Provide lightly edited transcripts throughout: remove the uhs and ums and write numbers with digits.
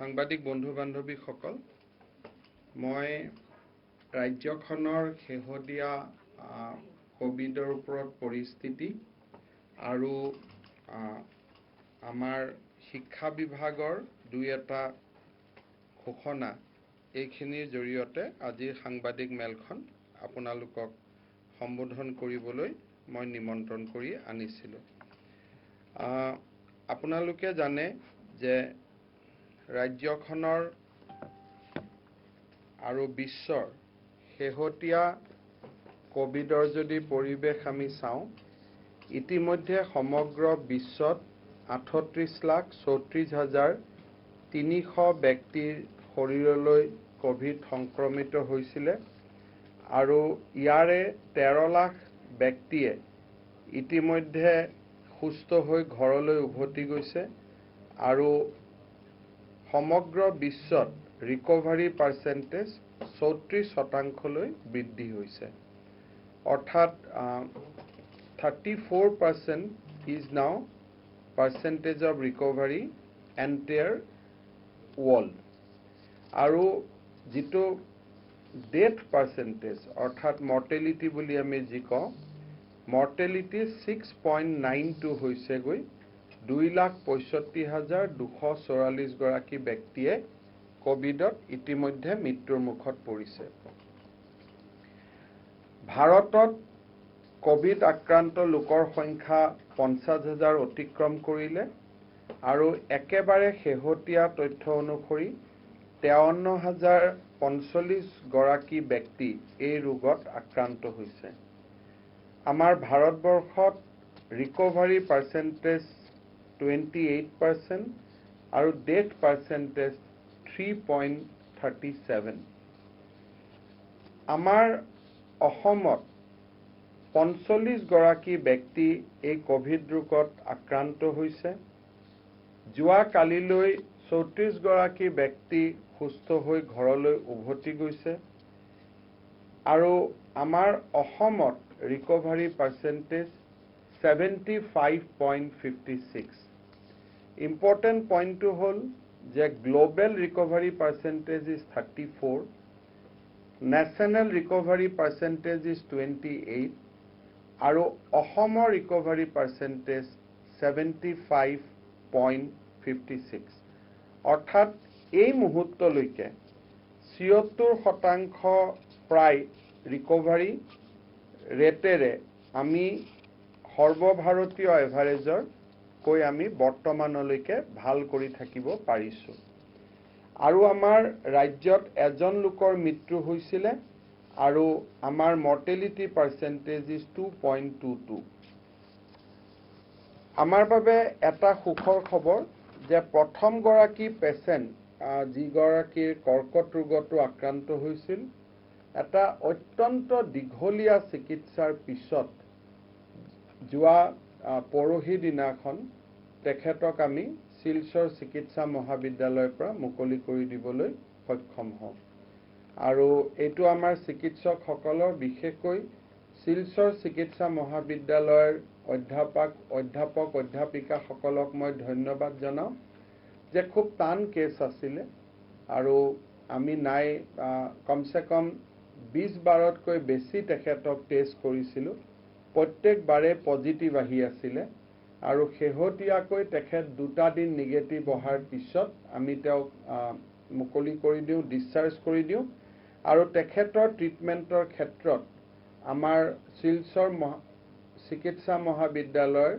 সাংবাদিক বন্ধু বান্ধৱীসকল, মই ৰাজ্যখনৰ শেহতীয়া কোভিডৰ ওপৰত পৰিস্থিতি আৰু আমাৰ শিক্ষা বিভাগৰ দুই এটা ঘোষণা এইখিনিৰ জৰিয়তে আজিৰ সাংবাদিক মেলখন আপোনালোকক সম্বোধন কৰিবলৈ মই নিমন্ত্ৰণ কৰি আনিছিলোঁ। আপোনালোকে জানে যে ৰাজ্যখনৰ আৰু বিশ্বৰ শেহতীয়া কোভিডৰ যদি পৰিৱেশ আমি চাওঁ, ইতিমধ্যে সমগ্ৰ বিশ্বত 38,34,300 ব্যক্তিৰ শৰীৰলৈ কোভিড সংক্ৰমিত হৈছিলে আৰু ইয়াৰে 13 লাখ ব্যক্তিয়ে ইতিমধ্যে সুস্থ হৈ ঘৰলৈ উভতি গৈছে আৰু সমগ্ৰ বিশ্বত ৰিকভাৰী পাৰ্চেণ্টেজ 34% বৃদ্ধি হৈছে। অৰ্থাৎ 34% is now percentage of recovery entire world. আৰু যিটো ডেথ পাৰ্চেণ্টেজ অৰ্থাৎ মৰ্টেলিটি বুলি আমি যি কওঁ, মৰ্টেলিটি 6.92 হৈছেগৈ। 2,65,244 গৰাকী ব্যক্তিয়ে কোভিডত ইতিমধ্যে মৃত্যুৰ মুখত পৰিছে। ভাৰতত কোভিড আক্ৰান্ত লোকৰ সংখ্যা 50,000 অতিক্ৰম কৰিলে আৰু একেবাৰে শেহতীয়া তথ্য অনুসৰি 53,045 গৰাকী ব্যক্তি এই ৰোগত আক্ৰান্ত হৈছে। আমাৰ ভাৰতবৰ্ষত ৰিকভাৰী পাৰ্চেণ্টেজ 28% আৰু ডেথ পাৰ্চেণ্টেজ 3.37। আমাৰ অসমত 45 গৰাকী ব্যক্তি এই কোভিড ৰোগত আক্ৰান্ত হৈছে। যোৱা কালিলৈ 34 গৰাকী ব্যক্তি সুস্থ হৈ ঘৰলৈ উভতি গৈছে আৰু আমাৰ অসমত ৰিকভাৰী পাৰ্চেণ্টেজ 75.56। ইম্পৰ্টেণ্ট পইণ্টটো হ'ল যে global recovery percentage is 34, national recovery percentage is 28 আৰু অসমৰ ৰিকভাৰী পাৰ্চেণ্টেজ 75.56। অৰ্থাৎ এই মুহূৰ্তলৈকে 76% প্ৰায় ৰিকভাৰী ৰেটেৰে আমি সৰ্বভাৰতীয় এভাৰেজৰ কৈ আমি বৰ্তমানলৈকে ভাল কৰি থাকিব পাৰিছোঁ। আৰু আমাৰ ৰাজ্যত এজন লোকৰ মৃত্যু হৈছিলে আৰু আমাৰ মৰ্টেলিটি পাৰ্চেণ্টেজ ইজ 2.22। আমাৰ বাবে এটা সুখৰ খবৰ যে প্ৰথমগৰাকী পেচেণ্ট যিগৰাকীৰ কৰ্কট ৰোগতো আক্ৰান্ত হৈছিল, এটা অত্যন্ত দীঘলীয়া চিকিৎসাৰ পিছত যোৱা পৰহি দিনাখন তেখেতক আমি শিলচৰ চিকিৎসা মহাবিদ্যালয়ৰ পৰা মুকলি কৰি দিবলৈ সক্ষম হওঁ। আৰু এইটো আমাৰ চিকিৎসকসকলৰ, বিশেষকৈ শিলচৰ চিকিৎসা মহাবিদ্যালয়ৰ অধ্যাপক-অধ্যাপিকাসকলক মই ধন্যবাদ জনাওঁ যে খুব টান কেছ আছিলে আৰু আমি কমচে কম 20-বাৰতকৈ বেছি তেখেতক টেষ্ট কৰিছিলোঁ। প্ৰত্যেকবাৰে পজিটিভ আহি আছিলে আৰু শেহতীয়াকৈ তেখেত 2টা দিন নিগেটিভ অহাৰ পিছত আমি তেওঁক মুকলি কৰি দিওঁ, ডিছচাৰ্জ কৰি দিওঁ আৰু তেখেতৰ ট্ৰিটমেণ্টৰ ক্ষেত্ৰত আমাৰ শিলচৰ চিকিৎসা মহাবিদ্যালয়ৰ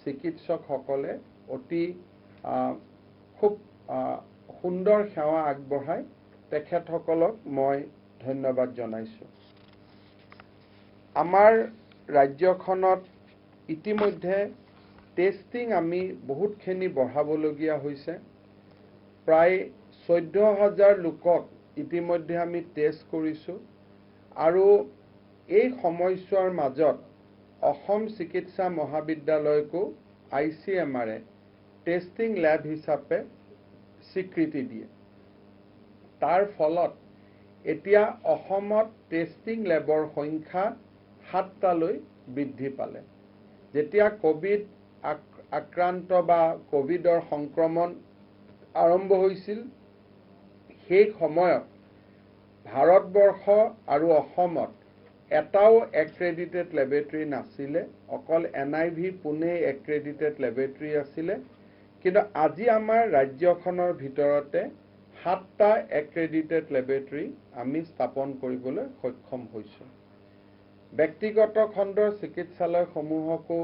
চিকিৎসকসকলে অতি খুব সুন্দৰ সেৱা আগবঢ়াই তেখেতসকলক মই ধন্যবাদ জনাইছোঁ। আমাৰ ৰাজ্যখনত ইতিমধ্যে টেষ্টিং আমি বহুতখিনি বঢ়াবলগীয়া হৈছে। প্ৰায় 14,000 লোকক ইতিমধ্যে আমি টেষ্ট কৰিছোঁ আৰু এই সময়ছোৱাৰ মাজত অসম চিকিৎসা মহাবিদ্যালয়কো ICMR-এ টেষ্টিং লেব হিচাপে স্বীকৃতি দিয়ে। তাৰ ফলত এতিয়া অসমত টেষ্টিং লেবৰ সংখ্যা 7টালৈ বৃদ্ধি পালে। যেতিয়া কোভিড আক্ৰান্ত বা কোভিডৰ সংক্ৰমণ আৰম্ভ হৈছিল সেই সময়ত ভাৰতবৰ্ষ আৰু অসমত এটাও এক্ৰেডিটেড লেবৰেটৰী নাছিলে অকল NIV পুনে এক্ৰেডিটেড লেবৰেটৰী আছিলে কিন্তু আজি আমাৰ ৰাজ্যখনৰ ভিতৰতে 7টা এক্ৰেডিটেড লেবৰেটৰী আমি স্থাপন কৰিবলৈ সক্ষম হৈছোঁ ব্যক্তিগত খণ্ডৰ চিকিৎসালয়সমূহকো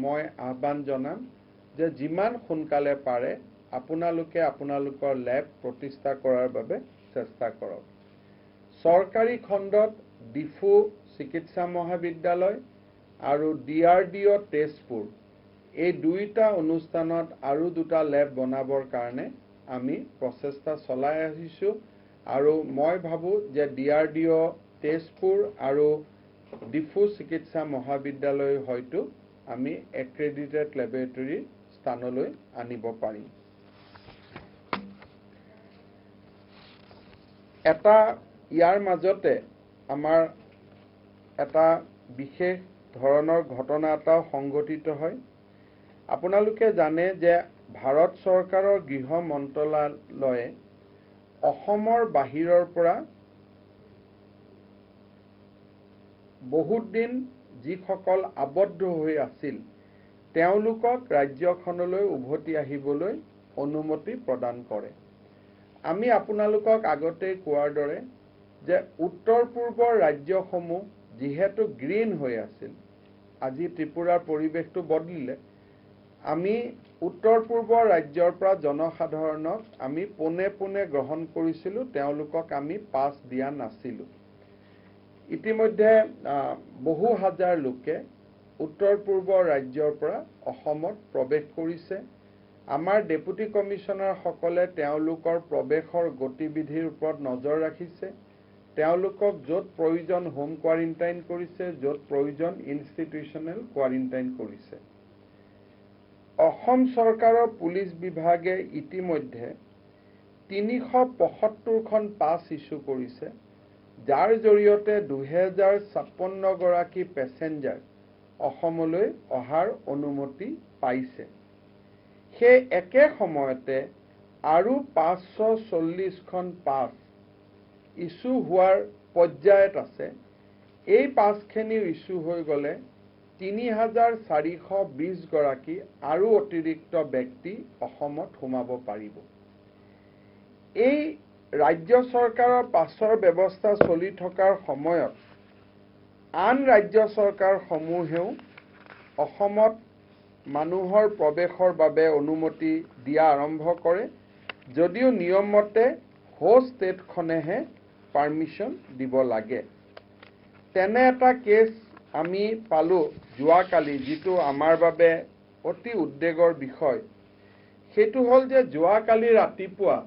মই আহ্বান জনাম যে যিমান সোনকালে পাৰে আপোনালোকে আপোনালোকৰ ল্যাব প্ৰতিষ্ঠা কৰাৰ বাবে চেষ্টা কৰক চৰকাৰী খণ্ডত ডিফু চিকিৎসা মহাবিদ্যালয় আৰু DRDO তেজপুৰ এই দুইটা অনুষ্ঠানত আৰু দুটা ল্যাব বনাবৰ কাৰণে আমি প্ৰচেষ্টা চলাই আহিছোঁ আৰু মই ভাবো যে DRDO তেজপুৰ আৰু ডিফু চিকিৎসা মহাবিদ্যালয় হয়তো আমি এক্ৰেডিটেড লেবৰেটৰী স্থানলৈ আনিব পাৰিম এটা ইয়াৰ মাজতে আমাৰ এটা বিশেষ ধৰণৰ ঘটনা এটা সংঘটিত হয় আপোনালোকে জানে যে ভাৰত চৰকাৰৰ গৃহ মন্ত্ৰালয়ে অসমৰ বাহিৰৰ পৰা বহুত দিন যিসকল আবদ্ধ হৈ আছিল তেওঁলোকক ৰাজ্যখনলৈ উভতি আহিবলৈ অনুমতি প্ৰদান কৰে আমি আপোনালোকক আগতে কোৱাৰ দৰে যে উত্তৰ পূৰ্বৰ ৰাজ্যসমূহ যিহেতু গ্ৰীণ হৈ আছিল আজি ত্ৰিপুৰাৰ পৰিৱেশটো বদলিলে আমি উত্তৰ পূৰ্বৰ ৰাজ্যৰ পৰা জনসাধাৰণক আমি পোনে পোনে গ্ৰহণ কৰিছিলোঁ তেওঁলোকক আমি পাছ দিয়া নাছিলোঁ ইতিমধ্যে বহু হাজাৰ লোকে উত্তৰ পূৰ্বৰ ৰাজ্যৰ পৰা অসমত প্ৰৱেশ কৰিছে আমাৰ ডেপুটি কমিশনাৰ সকলে তেওঁলোকৰ প্ৰৱেশৰ গতিবিধিৰ ওপৰত নজৰ ৰাখিছে তেওঁলোকক য'ত প্ৰয়োজন হোম কোৱাৰেণ্টাইন কৰিছে য'ত প্ৰয়োজন ইনষ্টিটিউচনেল কোৱাৰেণ্টাইন কৰিছে অসম চৰকাৰৰ পুলিচ বিভাগে ইতিমধ্যে 375খন পাছ ইস্যু কৰিছে যাৰ জৰিয়তে 2056 গৰাকী পেছেঞ্জাৰ অসমলৈ অহাৰ অনুমতি পাইছে সেই একে সময়তে আৰু 540খন পাছ ইস্যু হোৱাৰ পৰ্যায়ত আছে এই পাছখিনি ইস্যু হৈ গলে 3420 গৰাকী আৰু অতিৰিক্ত ব্যক্তি অসমত সোমাব পাৰিব এই ৰাজ্য চৰকাৰৰ পাছৰ ব্যৱস্থা চলি থকাৰ সময়ত আন ৰাজ্য চৰকাৰ সমূহেও অসমত মানুহৰ প্ৰৱেশৰ বাবে অনুমতি দিয়া আৰম্ভ কৰে যদিও নিয়মমতে হোষ্ট ষ্টেটখনেহে পাৰমিশন দিব লাগে তেনে এটা কেছ আমি পালো যোৱাকালি যিটো আমাৰ বাবে অতি উদ্বেগৰ বিষয় সেইটো হল যে যোৱাকালি ৰাতিপুৱা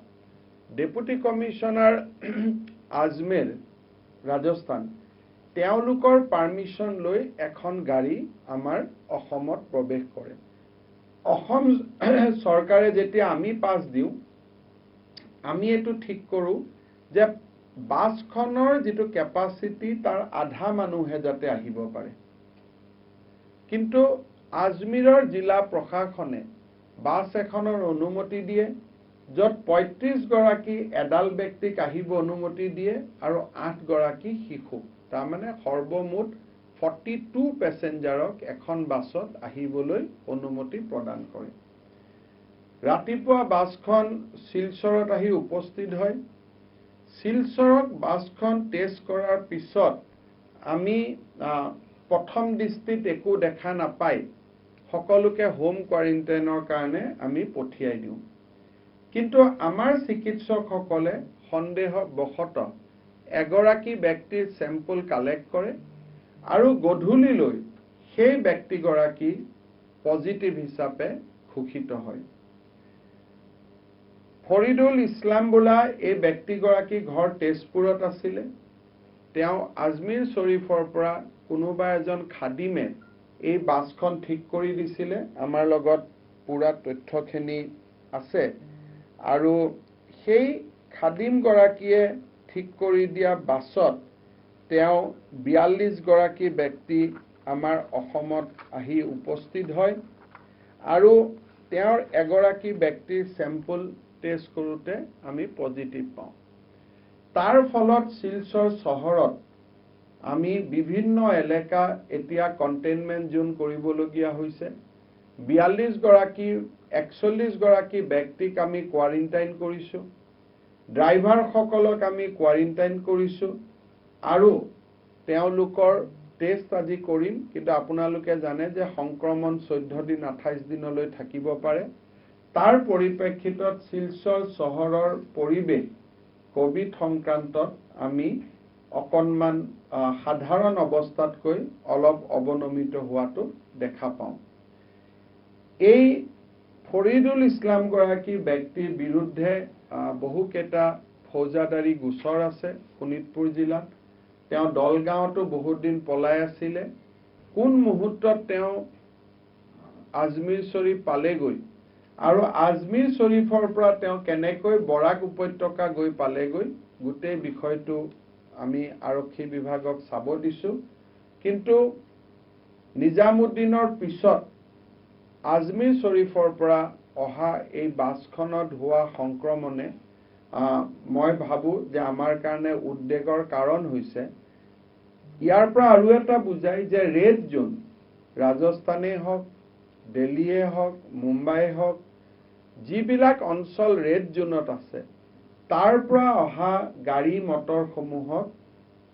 ডেপুটি কমিশনাৰ আজমেৰ ৰাজস্থান তেওঁলোকৰ পাৰমিশন লৈ এখন গাড়ী আমাৰ অসমত প্ৰৱেশ কৰে অসম চৰকাৰে যেতিয়া আমি পাছ দিও আমি এটো ঠিক কৰো যে বাছখনৰ যেটো ক্যাপাসিটি তাৰ আধা মানুহে যাতে আহিব পাৰে কিন্তু আজমিৰৰ জিলা প্ৰশাসনে বাছ এখনৰ অনুমতি দিয়ে যত 35 গৰাকী এডাল্ট ব্যক্তিক আহিব অনুমতি দিয়ে আৰু 8 গৰাকী শিশু তাৰ মানে সৰ্বমুঠ 42 পেছেঞ্জাৰক এখন বাছত আহিবলৈ অনুমতি প্ৰদান কৰে ৰাতিপুৱা বাছখন শিলচৰত আহি উপস্থিত হয় শিলচৰত বাছখন টেষ্ট কৰাৰ পিছত আমি প্ৰথম দৃষ্টিত একো দেখা নাপাই সকলোকে হোম কোৱাৰেণ্টাইনৰ কাৰণে আমি পঠিয়াই দিওঁ কিন্তু আমাৰ চিকিৎসকসকলে সন্দেহবশতঃ এগৰাকী ব্যক্তিৰ স্যাম্পল কালেক্ট কৰে আৰু গধূলিলৈ সেই ব্যক্তিগৰাকী পজিটিভ হিচাপে ঘোষিত হয় ফৰিদুল ইছলাম বোলা এই ব্যক্তিগৰাকী ঘৰ তেজপুৰত আছিল তেওঁ আজমিৰ শৰীফৰ পৰা কোনোবা এজন খাদিমে এই বাছখন ঠিক কৰি দিছিল আমাৰ লগত পুৰা তথ্যখিনি আছে আৰু সেই খাদিম গৰাকীয়ে ঠিক কৰি দিয়া বাছত তেওঁ 42 গৰাকী ব্যক্তি আমাৰ অসমত আহি উপস্থিত হয় আৰু তেওঁৰ এগৰাকী ব্যক্তিৰ স্যাম্পল টেষ্ট কৰোঁতে আমি পজিটিভ পাওঁ। তাৰ ফলত শিলচৰ চহৰত আমি বিভিন্ন এলেকা এতিয়া কণ্টেইনমেণ্ট জোন কৰিবলগীয়া হৈছে। 42 গৰাকী 41 গৰাকী ব্যক্তিক আমি কোৱাৰেণ্টাইন কৰিছোঁ। ড্ৰাইভাৰসকলক আমি কোৱাৰেণ্টাইন কৰিছোঁ আৰু তেওঁলোকৰ টেষ্ট আজি কৰিম, কিন্তু আপোনালোকে জানে যে সংক্ৰমণ 14 দিন 28 দিনলৈ থাকিব পাৰে। তাৰ পৰিপ্ৰেক্ষিতত শিলচৰ চহৰৰ পৰিৱেশ কোভিড সংক্ৰান্তত আমি অকণমান সাধাৰণ অৱস্থাতকৈ অলপ অৱনমিত হোৱাটো দেখা পাওঁ। এই ফৰিদুল ইছলাম গৰাকী ব্যক্তিৰ বিৰুদ্ধে বহুকেইটা ফৌজাদাৰী গোচৰ আছে শোণিতপুৰ জিলাত। তেওঁ দলগাঁৱতো বহুত দিন পলাই আছিলে। কোন মুহূৰ্তত তেওঁ আজমিৰ শ্বৰীফ পালেগৈ আৰু আজমিৰ শ্বৰীফৰ পৰা তেওঁ কেনেকৈ বৰাক উপত্যকা গৈ পালেগৈ, গোটেই বিষয়টো আমি আৰক্ষী বিভাগক চাব দিছোঁ। কিন্তু নিজামুদ্দিনৰ পিছত আজমিৰ শ্বৰীফৰ পৰা অহা এই বাছখনত হোৱা সংক্ৰমণে মই ভাবোঁ যে আমাৰ কাৰণে উদ্বেগৰ কাৰণ হৈছে। ইয়াৰ পৰা আৰু এটা বুজায় যে ৰেড জোন ৰাজস্থানেই হওক, দিল্লীয়ে হওক, মুম্বাই হওক, যিবিলাক অঞ্চল ৰেড জোনত আছে তাৰ পৰা অহা গাড়ী মটৰসমূহক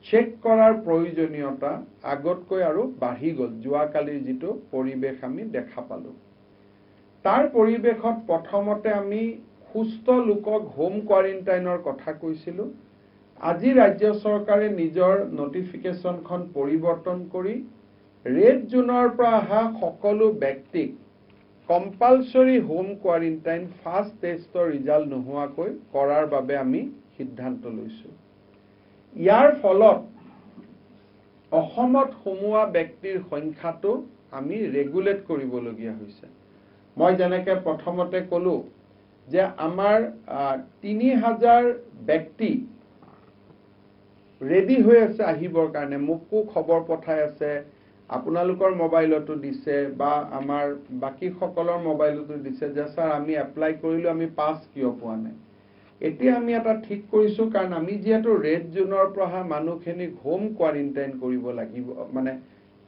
চেক কৰাৰ প্ৰয়োজনীয়তা আগতকৈ আৰু বাঢ়ি গ'ল। যোৱাকালিৰ যিটো পৰিৱেশ আমি দেখা পালোঁ, তাৰ পৰিৱেশত প্ৰথমতে আমি সুস্থ লোকক হোম কোৱাৰেণ্টাইনৰ কথা কৈছিলোঁ। আজি ৰাজ্য চৰকাৰে নিজৰ নটিফিকেশ্যনখন পৰিৱৰ্তন কৰি ৰেড জোনৰ পৰা অহা সকলো ব্যক্তিক কম্পালচৰি হোম কোৱাৰেণ্টাইন ফাৰ্ষ্ট টেষ্টৰ ৰিজাল্ট নোহোৱাকৈ কৰাৰ বাবে আমি সিদ্ধান্ত লৈছোঁ। ইয়াৰ ফলত অসমত সোমোৱা ব্যক্তিৰ সংখ্যাটো আমি ৰেগুলেট কৰিবলগীয়া হৈছে। মই যেনেকৈ প্ৰথমতে ক'লোঁ যে আমাৰ 3000 ব্যক্তি ৰেডি হৈ আছে আহিবৰ কাৰণে। মোকো খবৰ পঠাই আছে, আপোনালোকৰ মোবাইলতো দিছে বা আমাৰ বাকীসকলৰ মোবাইলতো দিছে যে ছাৰ আমি এপ্লাই কৰিলোঁ, আমি পাছ কিয় পোৱা নাই। এতিয়া আমি এটা ঠিক কৰিছোঁ, কাৰণ আমি যিহেতু ৰেড জোনৰ পৰা অহা মানুহখিনিক হোম কোৱাৰেণ্টাইন কৰিব লাগিব, মানে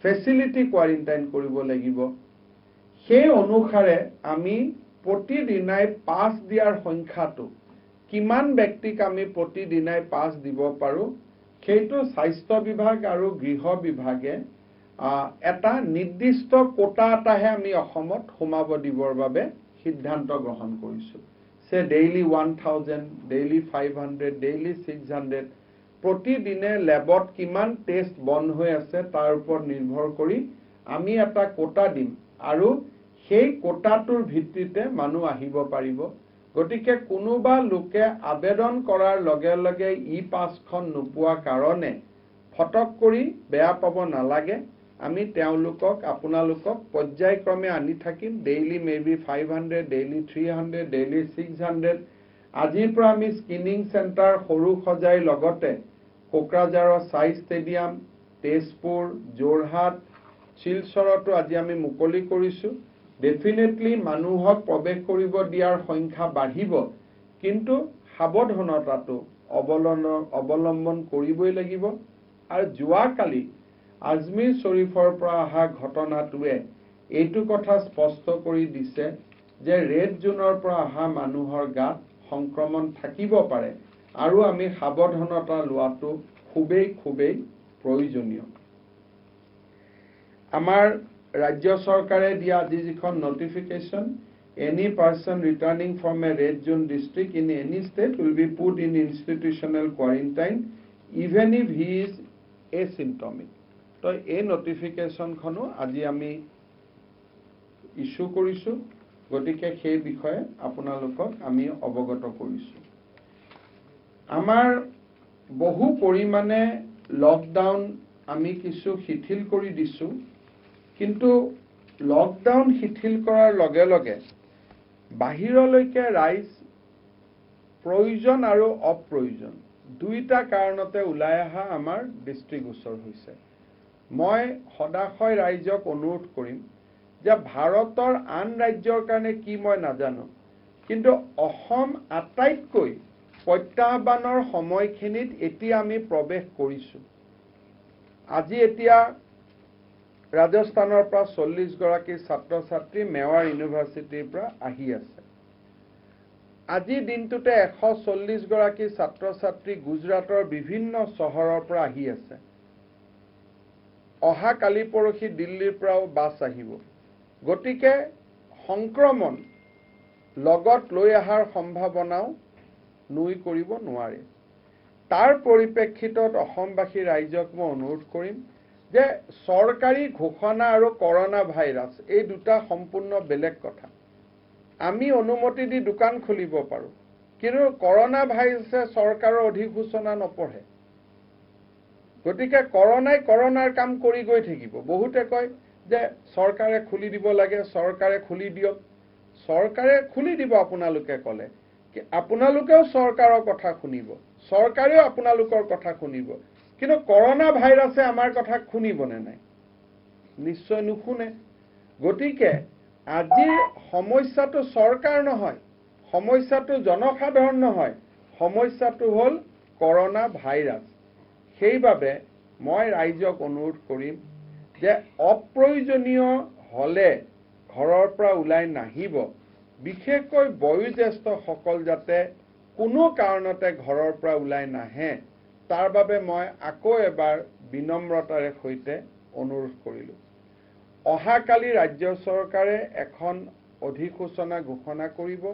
ফেচিলিটি কোৱাৰেণ্টাইন কৰিব লাগিব। সেই অনুসাৰে আমি প্ৰতিদিনাই পাছ দিয়াৰ সংখ্যাটো কিমান ব্যক্তিক আমি প্ৰতিদিনাই পাছ দিব পাৰোঁ সেইটো স্বাস্থ্য বিভাগ আৰু গৃহ বিভাগে এটা নিৰ্দিষ্ট কোটা এটাহে আমি অসমত সোমাব দিবৰ বাবে সিদ্ধান্ত গ্ৰহণ কৰিছোঁ। সে ডেইলি 1000, ডেইলি 500, ডেইলি 600, প্ৰতিদিনে লেবত কিমান টেষ্ট বন্ধ হৈ আছে তাৰ ওপৰত নিৰ্ভৰ কৰি আমি এটা কোটা দিম আৰু সেই কোটাটোৰ ভিত্তিতে মানুহ আহিব পাৰিব। গতিকে কোনোবা লোকে আবেদন কৰাৰ লগে লগে ই-পাছখন নোপোৱা কাৰণে ফটক কৰি বেয়া পাব নালাগে। আমি তেওঁলোকক আপোনালোকক পৰ্যায়ক্ৰমে আনি থাকিম। Daily maybe 500, daily 300, daily 600। আজিৰ পৰা আমি স্ক্ৰিনিং চেণ্টাৰ সৰু সজাই লগতে কোকৰাঝাৰৰ চাই ষ্টেডিয়াম, তেজপুৰ, যোৰহাট, শিলচৰতো আজি আমি মুকলি কৰিছোঁ। ডেফিনেটলি মানুহক প্ৰৱেশ কৰিব দিয়াৰ সংখ্যা বাঢ়িব, কিন্তু সাৱধানতাটো অৱলম্বন কৰিবই লাগিব। আৰু যোৱাকালি আজমিৰ শ্বৰীফৰ পৰা অহা ঘটনাটোৱে এইটো কথা স্পষ্ট কৰি দিছে যে ৰেড জোনৰ পৰা অহা মানুহৰ গাত সংক্ৰমণ থাকিব পাৰে আৰু আমি সাৱধানতা লোৱাটো খুবেই প্ৰয়োজনীয়। আমাৰ ৰাজ্য চৰকাৰে দিয়া আজি যিখন notification, any person returning from a red zone district in any state will be put in institutional quarantine even if he is asymptomatic. তো এই নটিফিকেশ্যনখনো আজি আমি ইস্যু কৰিছোঁ। গতিকে সেই বিষয়ে আপোনালোকক আমি অৱগত কৰিছোঁ। আমাৰ বহু পৰিমাণে লকডাউন আমি কিছু শিথিল কৰি দিছোঁ, কিন্তু লকডাউন শিথিল কৰাৰ লগে লগে বাহিৰলৈকে ৰাইজ প্ৰয়োজন আৰু অপ্ৰয়োজন দুইটা কাৰণতে ওলাই অহা আমাৰ দৃষ্টিগোচৰ হৈছে। মই সদাশয় ৰাইজক অনুৰোধ কৰিম যে ভাৰতৰ আন ৰাজ্যৰ কাৰণে কি মই নাজানো, কিন্তু অসম আটাইতকৈ প্ৰত্যাহ্বানৰ সময়খিনিত এতিয়া আমি প্ৰৱেশ কৰিছোঁ। আজি এতিয়া ৰাজস্থানৰ পৰা 40 গৰাকী ছাত্ৰ ছাত্ৰী মেৱাৰ ইউনিভাৰ্চিটিৰ পৰা আহি আছে। আজিৰ দিনটোতে 140 গৰাকী ছাত্ৰ ছাত্ৰী গুজৰাটৰ বিভিন্ন চহৰৰ পৰা আহি আছে। অহা কালি পৰহি দিল্লীৰ পৰাও বাছ আহিব। গতিকে সংক্ৰমণ লগত লৈ অহাৰ সম্ভাৱনাও নুই কৰিব নোৱাৰে। তাৰ পৰিপ্ৰেক্ষিতত অসমবাসী ৰাইজক মই অনুৰোধ কৰিম যে চৰকাৰী ঘোষণা আৰু কৰোনা ভাইৰাছ এই দুটা সম্পূৰ্ণ বেলেগ কথা। আমি অনুমতি দি দোকান খুলিব পাৰোঁ, কিন্তু কৰোনা ভাইৰাছে চৰকাৰৰ অধিসূচনা নপঢ়ে। গতিকে কৰোনাই কৰোনাৰ কাম কৰি গৈ থাকিব। বহুতে কয় যে চৰকাৰে খুলি দিব লাগে, চৰকাৰে খুলি দিয়ক। চৰকাৰে খুলি দিব আপোনালোকে ক'লে, আপোনালোকেও চৰকাৰৰ কথা শুনিব, চৰকাৰেও আপোনালোকৰ কথা শুনিব, কিন্তু কৰোনা ভাইৰাছে আমাৰ কথা শুনিবনে নাই? নিশ্চয় নুশুনে। গতিকে আজিৰ সমস্যাটো চৰকাৰ নহয়, সমস্যাটো জনসাধাৰণ নহয়, সমস্যাটো হ'ল কৰোনা ভাইৰাছ। সেইবাবে মই ৰাইজক অনুৰোধ কৰিম যে অপ্ৰয়োজনীয় হ'লে ঘৰৰ পৰা ওলাই নাহিব। বিশেষকৈ বয়োজ্যেষ্ঠসকল যাতে কোনো কাৰণতে ঘৰৰ পৰা ওলাই নাহে, তাৰ বাবে মই আকৌ এবাৰ বিনম্ৰতাৰে সৈতে অনুৰোধ কৰিলোঁ। অহাকালি ৰাজ্য চৰকাৰে এখন অধিসূচনা ঘোষণা কৰিব।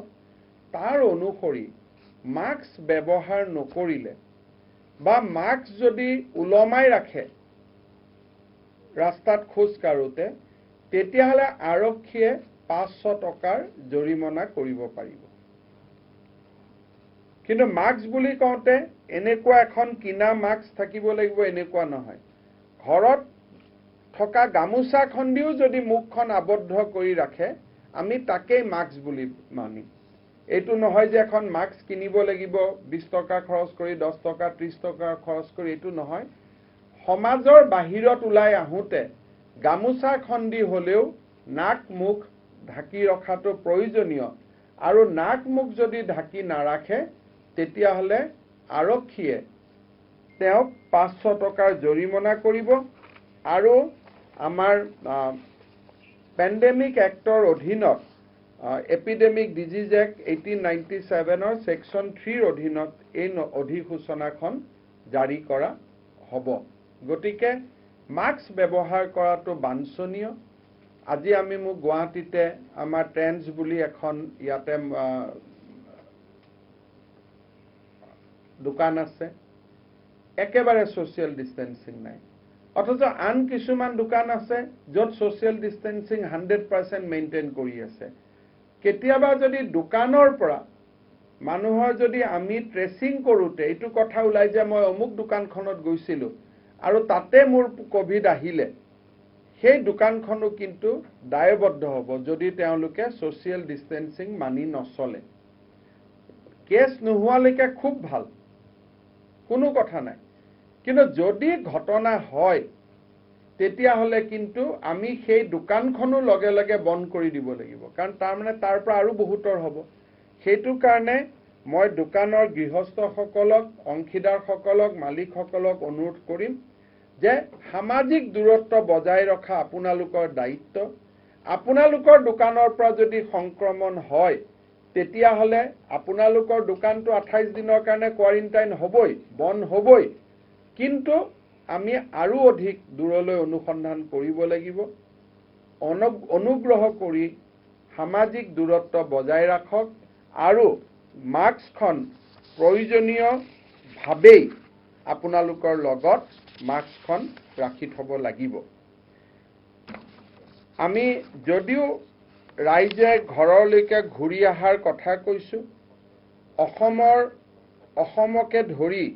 তাৰ অনুসৰি মাস্ক ব্যৱহাৰ নকৰিলে বা মাস্ক যদি ওলমাই ৰাখে ৰাস্তাত খোজ কাঢ়োতে, তেতিয়াহ'লে আৰক্ষীয়ে 500 টকাৰ জৰিমনা কৰিব পাৰিব। কিন্তু মাস্ক বুলি কওঁতে এনেকুৱা এখন কিনা মাস্ক থাকিব লাগিব এনেকুৱা নহয়। ঘৰত থকা গামোচাখন দিও যদি মুখখন আবদ্ধ কৰি ৰাখে, আমি তাকেই মাস্ক বুলি মানিম। এইটো নহয় যে এখন মাস্ক কিনিব লাগিব 20 টকা খৰচ কৰি, 10 টকা 30 টকা খৰচ কৰি, এইটো নহয়। সমাজৰ বাহিৰত ওলাই আহোঁতে গামোচাখন দি হ'লেও নাক মুখ ঢাকি ৰখাটো প্ৰয়োজনীয়। আৰু নাক মুখ যদি ঢাকি নাৰাখে, তেতিয়াহ'লে আৰক্ষীয়ে তেওঁক 500 টকাৰ জৰিমনা কৰিব। আৰু আমাৰ পেণ্ডেমিক এক্টৰ অধীনত এপিডেমিক ডিজিজ এক্ট 1897 ছেকশ্যন 3 অধীনত এই অধিসূচনাখন জাৰি কৰা হ'ব। গতিকে মাস্ক ব্যৱহাৰ কৰাটো বাঞ্ছনীয়। আজি আমি মোক গুৱাহাটীতে আমাৰ ট্ৰেন্স বুলি এখন ইয়াতে দোকান আছে, একেবাৰে ছ'চিয়েল ডিষ্টেন্সিং নাই। অথচ আন কিছুমান দোকান আছে য'ত ছ'চিয়েল ডিষ্টেন্সিং 100% মেইনটেইন কৰি আছে। কেতিয়াবা যদি দোকানৰ পৰা মানুহৰ যদি আমি ট্ৰেচিং কৰোঁতে এইটো কথা ওলাই যে মই অমুক দোকানখনত গৈছিলোঁ আৰু তাতে মোৰ ক'ভিড আহিলে, সেই দোকানখনো কিন্তু দায়বদ্ধ হ'ব যদি তেওঁলোকে ছ'চিয়েল ডিষ্টেন্সিং মানি নচলে। কেছ নোহোৱালৈকে খুব ভাল, কোনো কথা নাই। কিন্তু যদি ঘটনা হয়, তেতিয়াহ'লে কিন্তু আমি সেই দোকানখনো লগে লগে বন্ধ কৰি দিব লাগিব, কাৰণ তাৰ পৰা আৰু বহুতৰ হ'ব। সেইটো কাৰণে মই দোকানৰ গৃহস্থসকলক, অংশীদাৰসকলক, মালিকসকলক অনুৰোধ কৰিম যে সামাজিক দূৰত্ব বজাই ৰখা আপোনালোকৰ দায়িত্ব। আপোনালোকৰ দোকানৰ পৰা যদি সংক্ৰমণ হয়, তেতিয়াহ'লে আপোনালোকৰ দোকানটো 28 দিনৰ কাৰণে কোৱাৰেণ্টাইন হ'বই, বন্ধ হ'বই। কিন্তু আমি আৰু অধিক দূৰলৈ অনুসন্ধান কৰিব লাগিব। অনুগ্ৰহ কৰি সামাজিক দূৰত্ব বজাই ৰাখক আৰু মাস্কখন প্ৰয়োজনীয়ভাৱেই আপোনালোকৰ লগত মাস্কখন ৰাখি থ'ব লাগিব। আমি যদিও ৰাইজে ঘৰলৈকে ঘূৰি অহাৰ কথা কৈছোঁ, অসমকে ধৰি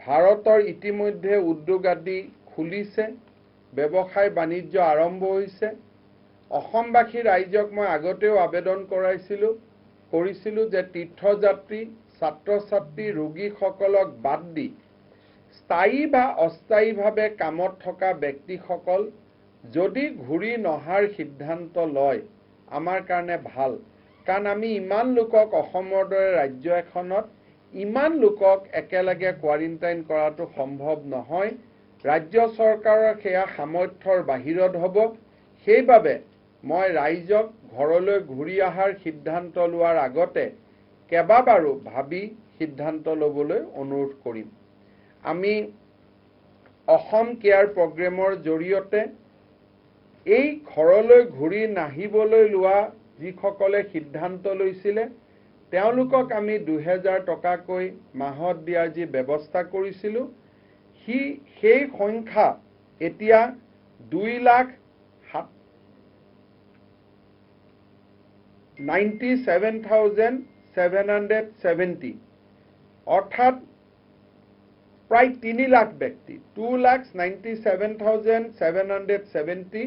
ভাৰতৰ ইতিমধ্যে উদ্যোগ আদি খুলিছে, ব্যৱসায় বাণিজ্য আৰম্ভ হৈছে। অসমবাসী ৰাইজক মই আগতেও আবেদন কৰিছিলোঁ যে তীৰ্থযাত্ৰী, ছাত্ৰ ছাত্ৰী, ৰোগীসকলক বাদ দি স্থায়ী বা অস্থায়ীভাৱে কামত থকা ব্যক্তিসকল যদি ঘূৰি নহাৰ সিদ্ধান্ত লয়, আমাৰ কাৰণে ভাল। কাৰণ আমি ইমান লোকক অসমৰ দৰে ৰাজ্য এখনত ইমান লোকক একেলগে কোৱাৰেণ্টাইন কৰাটো সম্ভৱ নহয় ৰাজ্য চৰকাৰৰ সেয়া সামৰ্থ্যৰ বাহিৰত হ'ব সেইবাবে মই ৰাইজক ঘৰলৈ ঘূৰি অহাৰ সিদ্ধান্ত লোৱাৰ আগতে কেবাবাৰো ভাবি সিদ্ধান্ত ল'বলৈ অনুৰোধ কৰিম আমি অসম কেয়াৰ প্ৰগ্ৰেমৰ জৰিয়তে এই ঘৰলৈ ঘূৰি নাহিবলৈ লোৱা যিসকলে সিদ্ধান্ত লৈছিলে তেওঁলোকক আমি 2000 টকাকৈ মাহত দিয়াৰ যি ব্যৱস্থা কৰিছিলো সেই সংখ্যা এতিয়া 2,97,770 অৰ্থাৎ প্ৰায় 3 লাখ ব্যক্তি 2,97,770